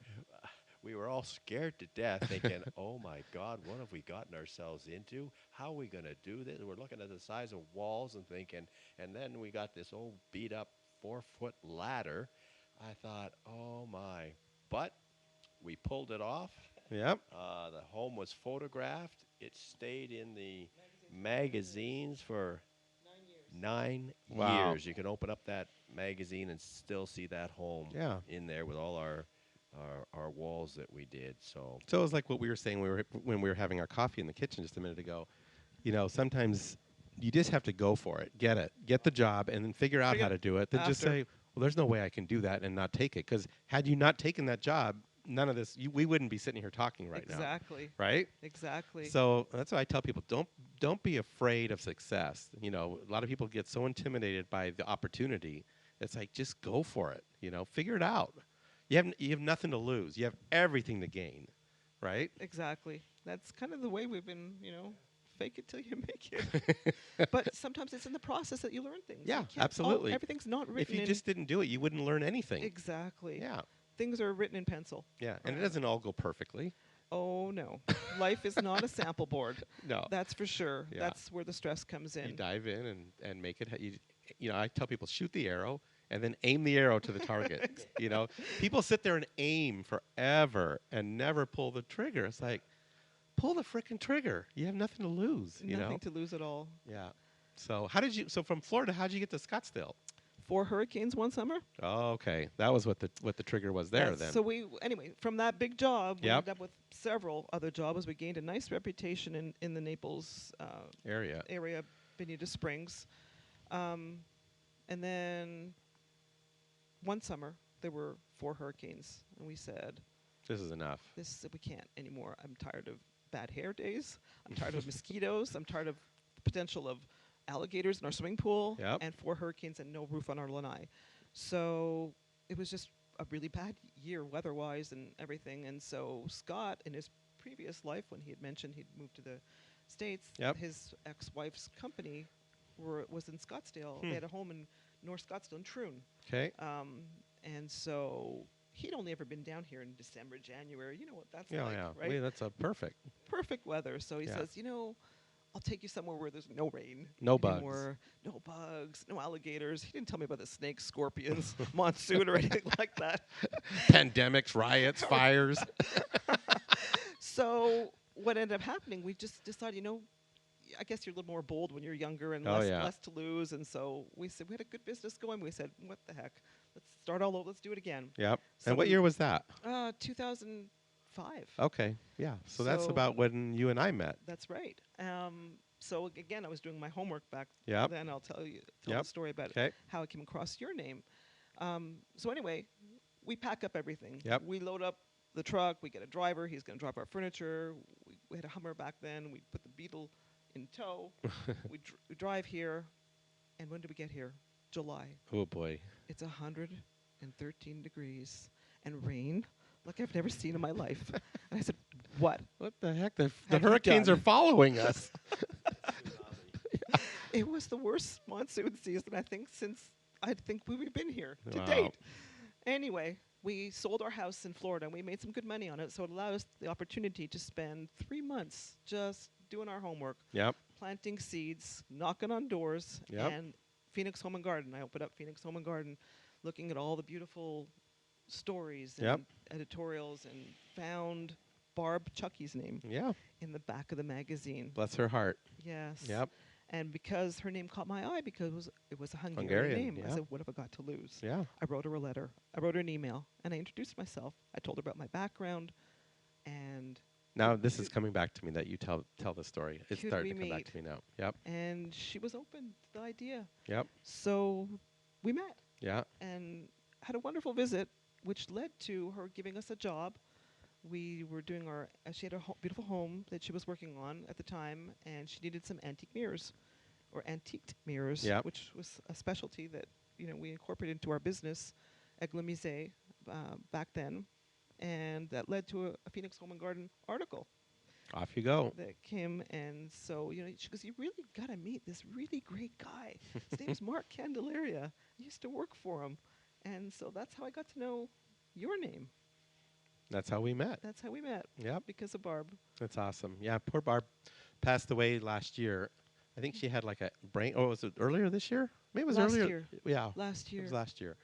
We were all scared to death, thinking, oh, my God, what have we gotten ourselves into? How are we going to do this? We're looking at the size of walls and thinking, and then we got this old beat-up 4-foot ladder. I thought, oh, my. But we pulled it off. Yep. The home was photographed. It stayed in the magazines for 9 Wow. years. You can open up that magazine and still see that home Yeah. in there with all our walls that we did. So So it was like what we were saying when we were having our coffee in the kitchen just a minute ago. Sometimes you just have to go for it, get the job, and then figure out how to do it. Then just After. say, well, there's no way I can do that and not take it. Because had you not taken that job, none of this, we wouldn't be sitting here talking right now. Exactly. Right? Exactly. So that's why I tell people, don't be afraid of success. A lot of people get so intimidated by the opportunity. It's like, just go for it. Figure it out. You have nothing to lose. You have everything to gain, right? Exactly. That's kind of the way we've been, fake it till you make it. But sometimes it's in the process that you learn things. Yeah, You can't- absolutely. Everything's not written If you in. just didn't do it, you wouldn't learn anything. Exactly. Yeah, Things are written in pencil. yeah, and it doesn't all go perfectly. Oh, no. Life is not a sample board. No, That's for sure. Yeah. That's where the stress comes in. you dive in and make it. I tell people, shoot the arrow and then aim the arrow to the target. People sit there and aim forever and never pull the trigger. It's like, pull the frickin' trigger. You have nothing to lose. Nothing to lose at all. Yeah. So So from Florida, how did you get to Scottsdale? 4 hurricanes one summer. Oh, okay. That was what the trigger was there then. So anyway, from that big job, we Yep. ended up with several other jobs. We gained a nice reputation in the Naples area. Bonita Springs. And then one summer, there were 4 hurricanes. And we said, This is enough. we can't anymore. I'm tired of bad hair days. I'm tired of mosquitoes. I'm tired of the potential of alligators in our swimming pool. Yep. And 4 hurricanes and no roof on our lanai. So it was just a really bad year weather-wise and everything. And so Scott, in his previous life, when he had mentioned he'd moved to the States, Yep. his ex-wife's company was in Scottsdale. They had a home in North Scottsdale in Troon. Okay. And so he'd only ever been down here in December, January. You know what that's Yeah, like, yeah. right? That's a perfect. Perfect weather. So he Yeah. says, I'll take you somewhere where there's no rain. No bugs. anymore, no bugs, no alligators. He didn't tell me about the snakes, scorpions, monsoon, or anything like that. Pandemics, riots, fires. So what ended up happening, we just decided, I guess you're a little more bold when you're younger and Oh, yeah. less to lose. And so we said, we had a good business going. We said, what the heck? Let's start all over. Let's do it again. Yep. So And what we- year was that? 2005. Okay. Yeah. So that's So- about when you and I met. That's right. So again, I was doing my homework back Yep. then. I'll tell Yep. the story about Okay. how I came across your name. So anyway, we pack up everything. Yep. We load up the truck. We get a driver. He's going to drop our furniture. We had a Hummer back then. We put the Beetle in tow. we drive here. And when did we get here? July. Oh, boy. It's 113 degrees and rain like I've never seen in my life. And I said, what? What the heck? The Have you hurricanes done? are following us. It was the worst monsoon season, I think, since we've been here to Wow. date. Anyway, we sold our house in Florida, and we made some good money on it, so it allowed us the opportunity to spend 3 months just doing our homework, Yep. planting seeds, knocking on doors, Yep. and Phoenix Home and Garden. I opened up Phoenix Home and Garden, looking at all the beautiful stories and Yep. editorials, and found Barb Chucky's name Yeah. in the back of the magazine. Bless her heart. Yes. Yep. And because her name caught my eye, because it was a Hungarian Hungarian, name, I yeah. said, what have I got to lose? Yeah. I wrote her a letter. I wrote her an email, and I introduced myself. I told her about my background, and Now this is coming back to me that you tell the story. It's Could starting to we come back to me meet? now. Yep. and she was open to the idea. Yep. So we met Yeah. and had a wonderful visit, which led to her giving us a job. We were doing she had a beautiful home that she was working on at the time, and she needed some antique mirrors, or antiqued mirrors, Yep. which was a specialty that we incorporated into our business, Aigle Musée, back then, and that led to a Phoenix Home and Garden article Off you go. that came. And so she goes, you really got to meet this really great guy. His name's Mark Candelaria. I used to work for him, and so that's how I got to know your name. That's how we met. That's how we met, Yep. because of Barb. That's awesome. Yeah. Poor Barb passed away last year. I think she had like a brain. Oh, was it earlier this year? Maybe it was Last earlier. year. Yeah. Last It year. was last year.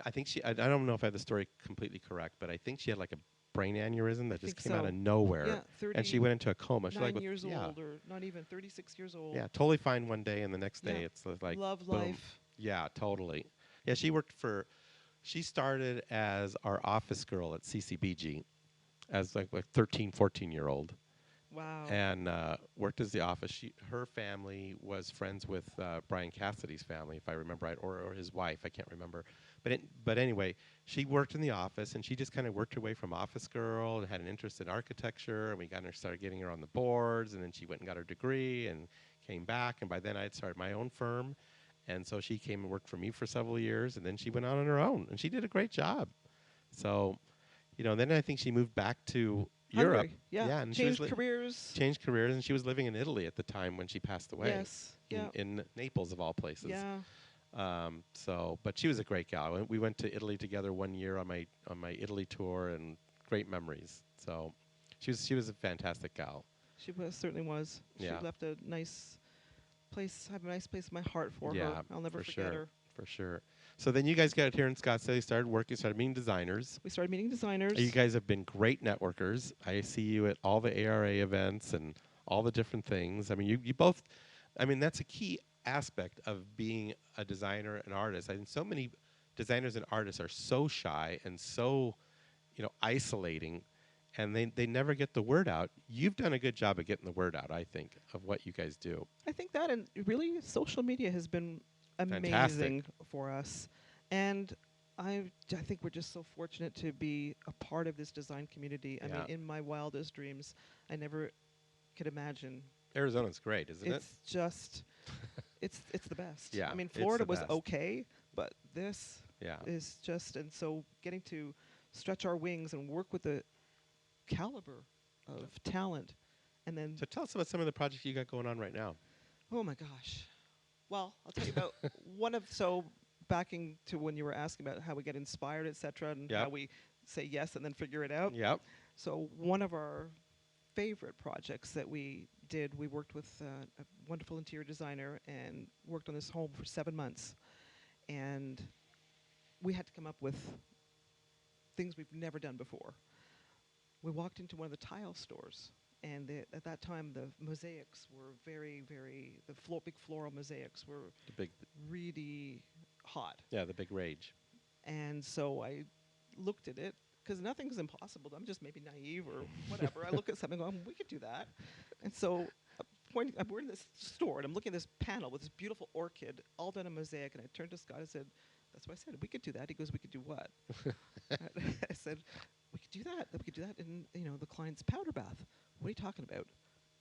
I think I don't know if I have the story completely correct, but I think she had like a brain aneurysm that just think came out so. of nowhere. Yeah, And she went into a coma. She's 9 like, years yeah. old, or not even 36 years old. Yeah, totally fine one day, and the next day Yeah. it's like Love boom. life. Yeah, totally. Yeah, she started as our office girl at CCBG as like a 13, 14-year-old. Wow. And worked as the office. Her family was friends with Brian Cassidy's family, if I remember right, or his wife. I can't remember. But anyway, she worked in the office, and she just kind of worked her way from office girl and had an interest in architecture. And we started getting her on the boards, and then she went and got her degree and came back. And by then, I had started my own firm. And so she came and worked for me for several years, and then she went on her own, and she did a great job. So, then I think she moved back to Europe. Hungary. Yeah. and Changed she was careers. changed careers, and she was living in Italy at the time when she passed away. Yes. Yeah. In Naples of all places. Yeah. But she was a great gal. We went to Italy together one year on my Italy tour, and great memories. So she was a fantastic gal. She certainly was. Yeah. She left a nice place. I have a nice place in my heart for Yeah, her. I'll never for forget sure. her. For sure. So then you guys got here in Scottsdale. You started meeting designers. We started meeting designers. You guys have been great networkers. I see you at all the ARA events and all the different things. I mean, you both. I mean, that's a key aspect of being a designer and artist. I think so many designers and artists are so shy and so, isolating, and they never get the word out. You've done a good job of getting the word out, I think, of what you guys do. I think that, and really, social media has been amazing Fantastic. for us. And I think we're just so fortunate to be a part of this design community. I Yeah. mean, in my wildest dreams, I never could imagine. Arizona's great, isn't it? It's just, it's the best. Yeah, I mean, it's Florida the was best. okay, but this Yeah. is just, and so getting to stretch our wings and work with the caliber of talent, and then So tell us about some of the projects you got going on right now. oh my gosh. Well, I'll tell you about backing to when you were asking about how we get inspired, et cetera, and Yep. how we say yes and then figure it out. Yep. So one of our favorite projects that we did. We worked with a wonderful interior designer and worked on this home for 7 months. And we had to come up with things we've never done before. We walked into one of the tile stores, and at that time the mosaics were big floral mosaics were The big, really hot. yeah, the big rage. And so I looked at it, because nothing's impossible. I'm just maybe naive or whatever. I look at something and go, we could do that. And so we're in this store, and I'm looking at this panel with this beautiful orchid, all done in mosaic, and I turned to Scott and said, that's what I said, we could do that. He goes, we could do what? I said, we could do that. We could do that in the client's powder bath. What are you talking about?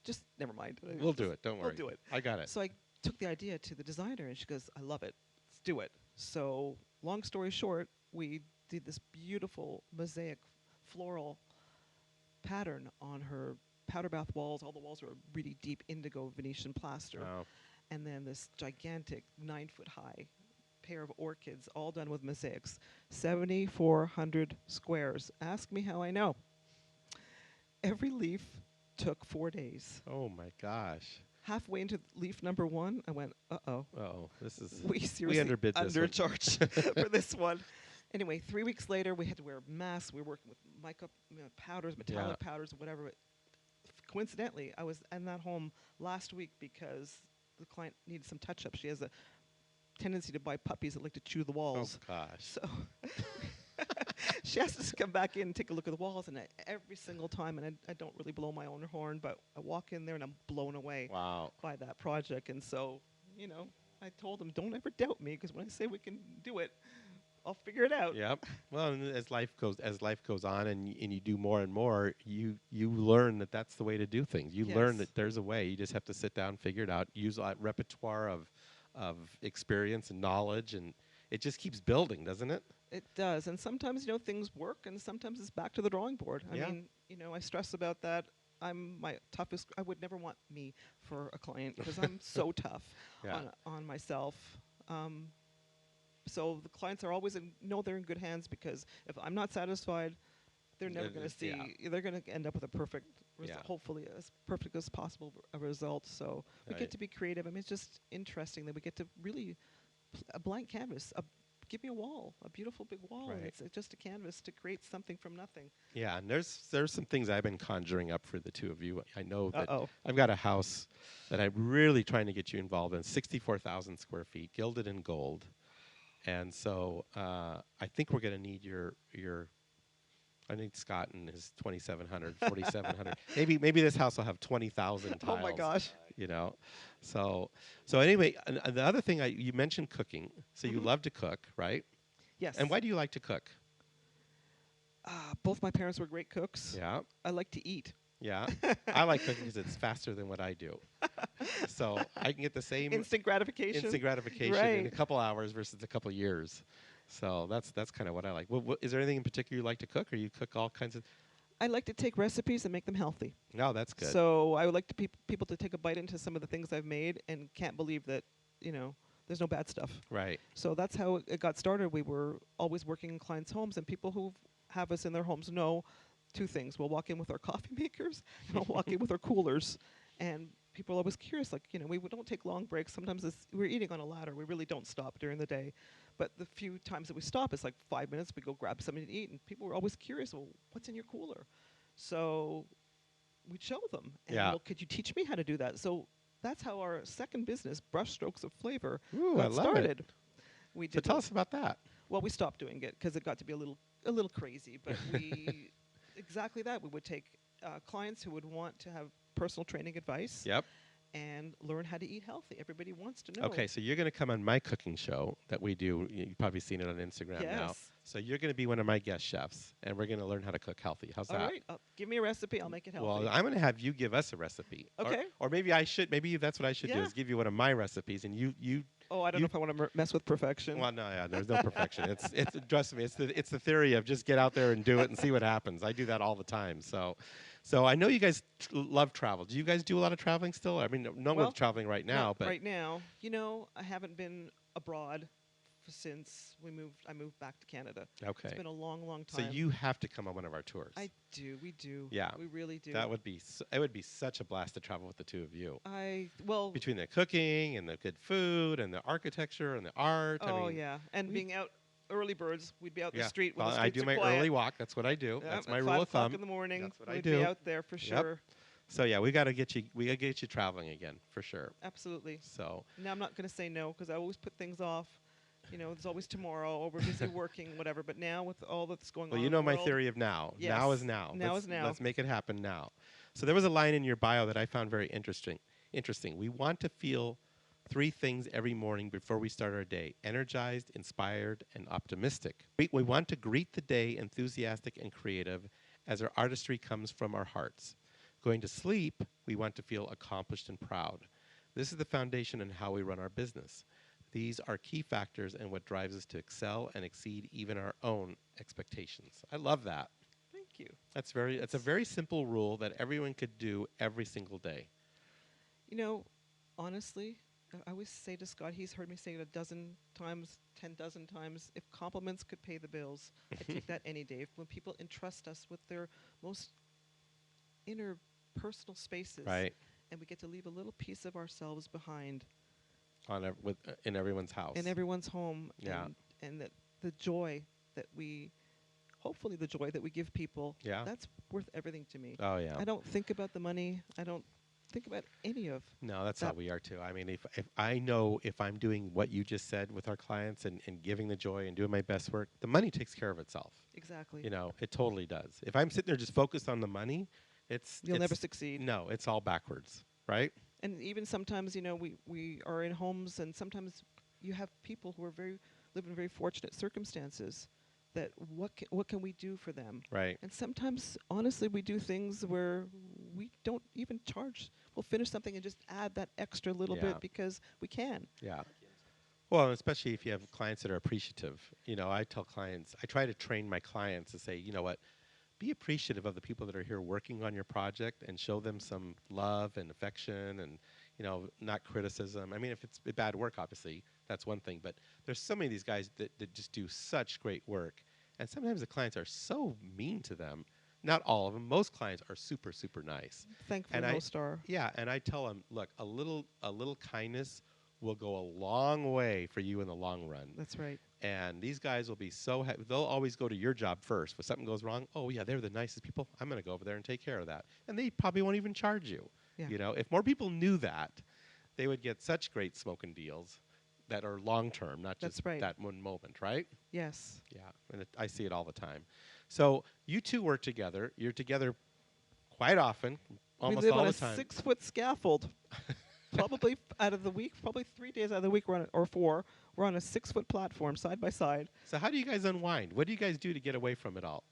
Just never mind. We'll do it. Don't worry. We'll do it. I got it. So I took the idea to the designer, and she goes, I love it. Let's do it. So long story short, we did this beautiful mosaic floral pattern on her powder bath walls. All the walls were really deep indigo Venetian plaster. Wow. And then this gigantic 9-foot-high pair of orchids, all done with mosaics. 7,400 squares. Ask me how I know. Every leaf took 4 days. Oh my gosh. Halfway into leaf number 1, I went, uh-oh. Oh, this is We seriously underbid this one. undercharged for this one. Anyway, 3 weeks later, we had to wear masks. We were working with makeup powders, metallic powders, whatever. But coincidentally, I was in that home last week because the client needed some touch-up. She has a tendency to buy puppies that like to chew the walls. Oh gosh. So she has to come back in and take a look at the walls, and every single time, and I don't really blow my own horn, but I walk in there and I'm blown away Wow. by that project. And so, I told them, don't ever doubt me, because when I say we can do it, I'll figure it out. Yep. Well, and as life goes on, and you do more and more, you learn that that's the way to do things. You learn Yes. that there's a way. You just have to sit down, figure it out, use a repertoire of experience and knowledge, and it just keeps building, doesn't it? It does. And sometimes, things work, and sometimes it's back to the drawing board. I Yeah. mean, I stress about that. I'm my toughest. I would never want me for a client, because I'm so tough Yeah. on myself. So the clients are always know they're in good hands, because if I'm not satisfied, they're never going to see. They're going to end up with a perfect, hopefully as perfect as possible a result. So we Right. get to be creative. I mean, it's just interesting that we get to really a blank canvas. Give me a wall, a beautiful big wall, and Right. it's just a canvas to create something from nothing. Yeah, and there's some things I've been conjuring up for the two of you. I know that Uh-oh. I've got a house that I'm really trying to get you involved in, 64,000 square feet, gilded in gold. And so I think we're going to need I need Scott and his 2,700, 4,700. maybe this house will have 20,000 tiles. Oh my gosh. So anyway, and the other thing, you mentioned cooking. So you love to cook, right? Yes. And why do you like to cook? Both my parents were great cooks. Yeah. I like to eat. Yeah. I like cooking because it's faster than what I do. So I can get the same Instant gratification. in Right. a couple hours versus a couple years. So that's kind of what I like. Is there anything in particular you like to cook, or you cook all kinds of? I like to take recipes and make them healthy. No, that's good. So I would like to people to take a bite into some of the things I've made and can't believe that, there's no bad stuff. Right. So that's how it got started. We were always working in clients' homes, and people who have us in their homes know two things. We'll walk in with our coffee makers, and we'll walk in with our coolers. And people are always curious, we don't take long breaks. Sometimes we're eating on a ladder. We really don't stop during the day. But the few times that we stop, it's like 5 minutes. We go grab something to eat, and people were always curious, well, what's in your cooler? So we'd show them. And well, could you teach me how to do that? So that's how our second business, Brushstrokes of Flavor, Ooh, I love started. it. We So did tell us about that. well, we stopped doing it because it got to be a little crazy. But we exactly that. We would take clients who would want to have personal training advice. Yep. And learn how to eat healthy. Everybody wants to know. Okay, so you're going to come on my cooking show that we do. You've probably seen it on Instagram now. Yes. So you're going to be one of my guest chefs, and we're going to learn how to cook healthy. How's All that? right. Give me a recipe. I'll make it healthy. Well, I'm going to have you give us a recipe. Okay. Or maybe I should. Maybe that's what I should do, Yeah. is give you one of my recipes, and you. Oh, I don't know if I want to mess with perfection. Well, no, yeah, there's no perfection. It's trust me, it's the theory of just get out there and do it and see what happens. I do that all the time. So I know you guys love travel. Do you guys do a lot of traveling still? I mean, no one's traveling right now, Not but right now, I haven't been abroad since I moved back to Canada. Okay. It's been a long, long So time. you have to come on one of our tours. We do. Yeah. We really do. That would be it would be such a blast to travel with the two of you. Well, Between the cooking and the good food and the architecture and the art. oh I mean, yeah, and being out early birds, we'd be out in yeah. the street when Well, the I streets do are my quiet. early walk. That's what I do. Yep, That's at my 5 rule of o'clock thumb. in the morning. That's what I we'd do. be out there for sure. So yeah, we got to get you traveling again for sure. Absolutely. So Now I'm not going to say no because I always put things off. You know, there's always tomorrow, or we're busy working, whatever. But now with all that's going on, well, you in know the my world, theory of now. Yes. Now is now. Now is now. Let's make it happen now. So there was a line in your bio that I found very interesting. We want to feel 3 things every morning before we start our day: energized, inspired, and optimistic. We want to greet the day enthusiastic and creative as our artistry comes from our hearts. Going to sleep, we want to feel accomplished and proud. This is the foundation in how we run our business. These are key factors and what drives us to excel and exceed even our own expectations. I love that. Thank you. It's a very simple rule that everyone could do every single day. You know, honestly, I always say to Scott, he's heard me say it 10 dozen times, if compliments could pay the bills, I'd take that any day. When people entrust us with their most inner personal spaces, Right. and we get to leave a little piece of ourselves behind In everyone's house. in everyone's home, Yeah. and that the joy that hopefully the joy that we give people, Yeah. that's worth everything to me. Oh, yeah. I don't think about the money. I don't think about any of No, that's that. how we are too. I mean, if I know if I'm doing what you just said with our clients and giving the joy and doing my best work, the money takes care of itself. Exactly. You know, it totally does. If I'm sitting there just focused on the money, You'll never succeed. No, it's all backwards, right? And even sometimes, you know, we are in homes, and sometimes you have people who live in very fortunate circumstances. That what can we do for them? Right. And sometimes, honestly, we do things where we don't even charge. We'll finish something and just add that extra little Yeah. bit because we can. Yeah. Well, especially if you have clients that are appreciative. You know, I try to train my clients to say, you know what, be appreciative of the people that are here working on your project and show them some love and affection and, you know, not criticism. I mean, if it's bad work, obviously, that's one thing. But there's so many of these guys that just do such great work. And sometimes the clients are so mean to them. Not all of them. Most clients are super, super nice. Thankfully, no Starr. Yeah, and I tell them, look, a little kindness will go a long way for you in the long run. That's right. And these guys will be so they'll always go to your job first. If something goes wrong, oh yeah, they're the nicest people. I'm going to go over there and take care of that. And they probably won't even charge you. Yeah. You know, if more people knew that, they would get such great smoking deals that are long term, not just that one moment, right? Yes. Yeah, and I see it all the time. So you two work together. You're together quite often, almost we live all on the time. a 6-foot scaffold. Probably out of the week, probably 3 days out of the week, or 4, we're on a 6-foot platform side by side. So how do you guys unwind? What do you guys do to get away from it all?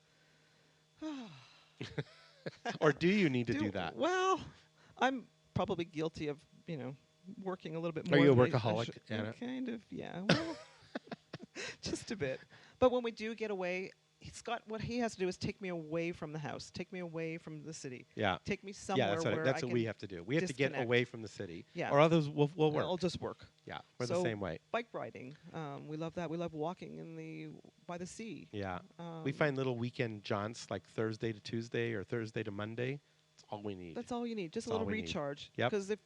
Or do you need to do that? Well, I'm probably guilty of, working a little bit more. Are you a than I workaholic, should. Anna? Kind of, yeah. Well, just a bit. But when we do get away, Scott, what he has to do is take me away from the house, take me away from the city. Yeah. Take me somewhere where that's I what can we have to do. We have to get disconnect. away from the city. Yeah. Or others will work. I'll just work. Yeah, we're the same way. Bike riding, we love that. We love walking by the sea. Yeah. We find little weekend jaunts like Thursday to Tuesday or Thursday to Monday. That's all we need. That's all you need, just That's a little all we need. recharge. Yep. Because if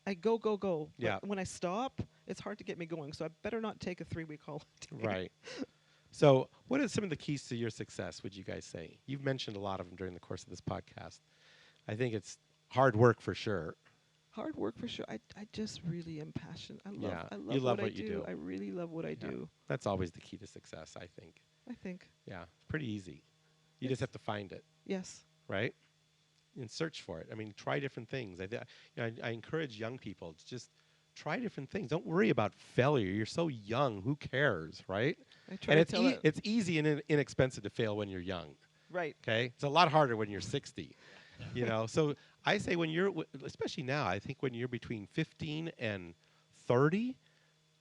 I go, but Yeah. when I stop, it's hard to get me going. So I better not take a 3-week holiday. Right. So what are some of the keys to your success, would you guys say? You've mentioned a lot of them during the course of this podcast. I think it's hard work for sure. Hard work for sure. I just really am passionate. I love you love what I you do. do. I really love what I do. That's always the key to success, I think. I think. Yeah, it's pretty easy. You Yes. just have to find it, Yes. right? And search for it. I mean, try different things. I encourage young people to just try different things. Don't worry about failure. You're so young. Who cares, right? I try And to tell it's easy and inexpensive to fail when you're young. Right. Okay, it's a lot harder when you're 60. So I say when you're, especially now, I think when you're between 15 and 30,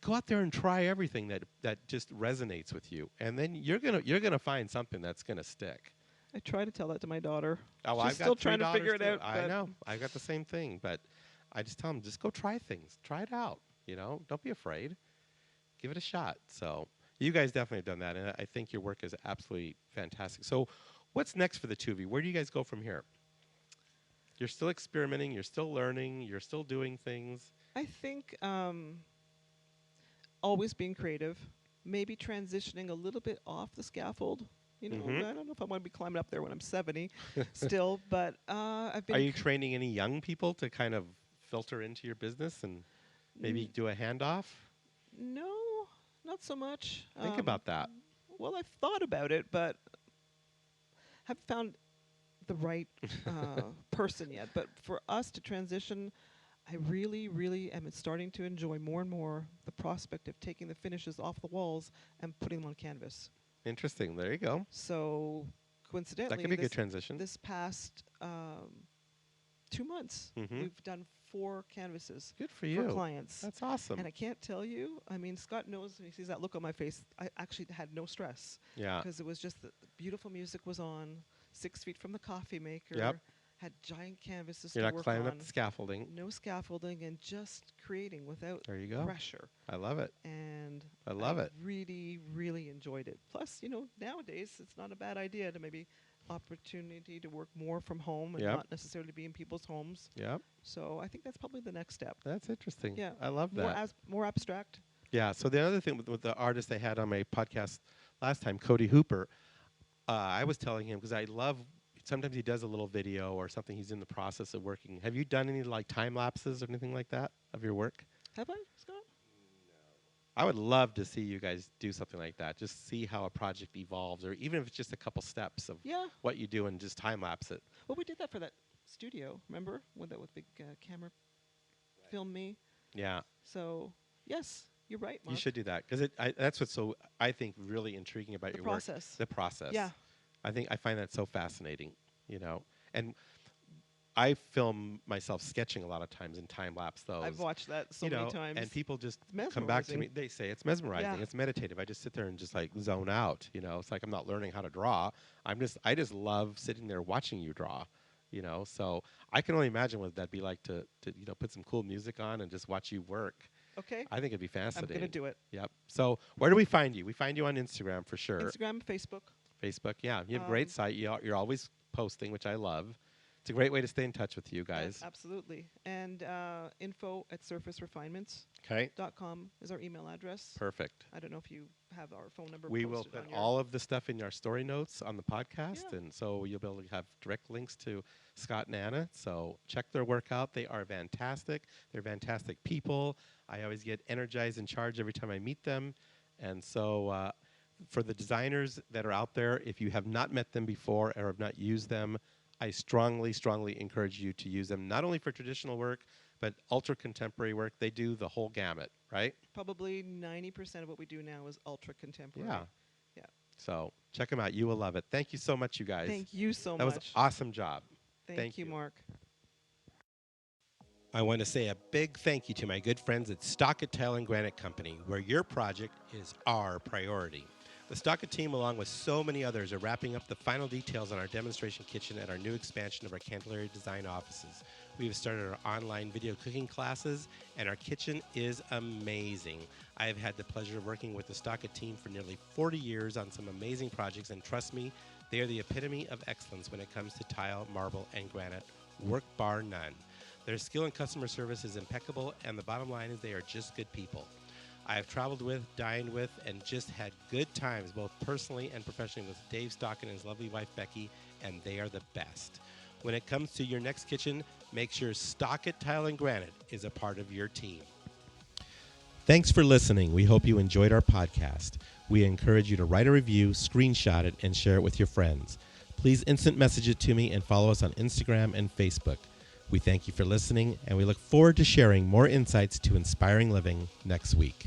go out there and try everything that just resonates with you, and then you're gonna find something that's gonna stick. I try to tell that to my daughter. Oh, She's I've still got 3 trying to figure it daughters, out. too. I but know. I got the same thing, but I just tell them, just go try things. Try it out. Don't be afraid. Give it a shot. So You guys definitely have done that, and I think your work is absolutely fantastic. So what's next for the two of you? Where do you guys go from here? You're still experimenting. You're still learning. You're still doing things. I think always being creative, maybe transitioning a little bit off the scaffold. You know, Mhm. I don't know if I want to be climbing up there when I'm 70 still, but I've been. Are you training any young people to kind of filter into your business and maybe do a handoff? No, not so much. Think about that. Well, I've thought about it, but haven't found the right person yet. But for us to transition, I really, really am starting to enjoy more and more the prospect of taking the finishes off the walls and putting them on canvas. Interesting. There you go. So coincidentally, That could be a good transition. this past 2 months, Mhm. we've done 4 canvases Good for for you. clients. That's awesome. And I can't tell you, I mean, Scott knows when he sees that look on my face, I actually had no stress. Yeah. Because it was just the beautiful music was on, 6 feet from the coffee maker, Yep. had giant canvases You're to not work climbing on, up the scaffolding. no scaffolding, and just creating without There you go. pressure. I love it. And I love it. really, really enjoyed it. Plus, you know, nowadays it's not a bad idea to maybe opportunity to work more from home and Yep. not necessarily be in people's homes. Yeah. So I think that's probably the next step. That's interesting. Yeah. I love that. More abstract. Yeah. So the other thing with the artist I had on my podcast last time, Cody Hooper, I was telling him because I love. Sometimes he does a little video or something. He's in the process of working. Have you done any like time lapses or anything like that of your work? Have I, Scott? I would love to see you guys do something like that. Just see how a project evolves, or even if it's just a couple steps of Yeah. what you do and just time lapse it. Well, we did that for that studio. Remember with big camera filmed me. Yeah. So yes, you're right, Mark. You should do that because that's what's so I think really intriguing about The your process. work. The process. Yeah. I find that so fascinating, you know. And I film myself sketching a lot of times in time lapse those. I've watched that so you many know, times. and people just It's come back to me. mesmerizing. They say it's mesmerizing. Yeah. It's meditative. I just sit there and just like zone out. You know, it's like I'm not learning how to draw. I just love sitting there watching you draw. You know, so I can only imagine what that'd be like to put some cool music on and just watch you work. Okay. I think it'd be I'm fascinating. going to do it. Yep. So where do we find you? We find you on Instagram for sure. Instagram, Facebook. Facebook. Yeah, you have a great site. You're always posting, which I love. It's a great way to stay in touch with you guys. Absolutely. And info@surfacerefinements.com Okay. is our email address. Perfect. I don't know if you have our phone number. We will posted put on your all of the stuff in our story notes on the podcast, Yeah. and so you'll be able to have direct links to Scott and Anna. So check their work out. They are fantastic. They're fantastic people. I always get energized and charged every time I meet them. And so for the designers that are out there, if you have not met them before or have not used them, I strongly, strongly encourage you to use them, not only for traditional work, but ultra-contemporary work. They do the whole gamut, right? Probably 90% of what we do now is ultra contemporary. Yeah. Yeah. So check them out. You will love it. Thank you so much, you guys. Thank you so That much. was an awesome job. Thank you, Mark. I want to say a big thank you to my good friends at Stockett Tile and Granite Company, where your project is our priority. The Stockett team, along with so many others, are wrapping up the final details on our demonstration kitchen at our new expansion of our Candelaria design offices. We have started our online video cooking classes, and our kitchen is amazing. I have had the pleasure of working with the Stockett team for nearly 40 years on some amazing projects, and trust me, they are the epitome of excellence when it comes to tile, marble, and granite. Work bar none. Their skill and customer service is impeccable, and the bottom line is they are just good people. I have traveled with, dined with, and just had good times, both personally and professionally, with Dave Stockett and his lovely wife, Becky, and they are the best. When it comes to your next kitchen, make sure Stockett Tile and Granite is a part of your team. Thanks for listening. We hope you enjoyed our podcast. We encourage you to write a review, screenshot it, and share it with your friends. Please instant message it to me and follow us on Instagram and Facebook. We thank you for listening, and we look forward to sharing more insights to inspiring living next week.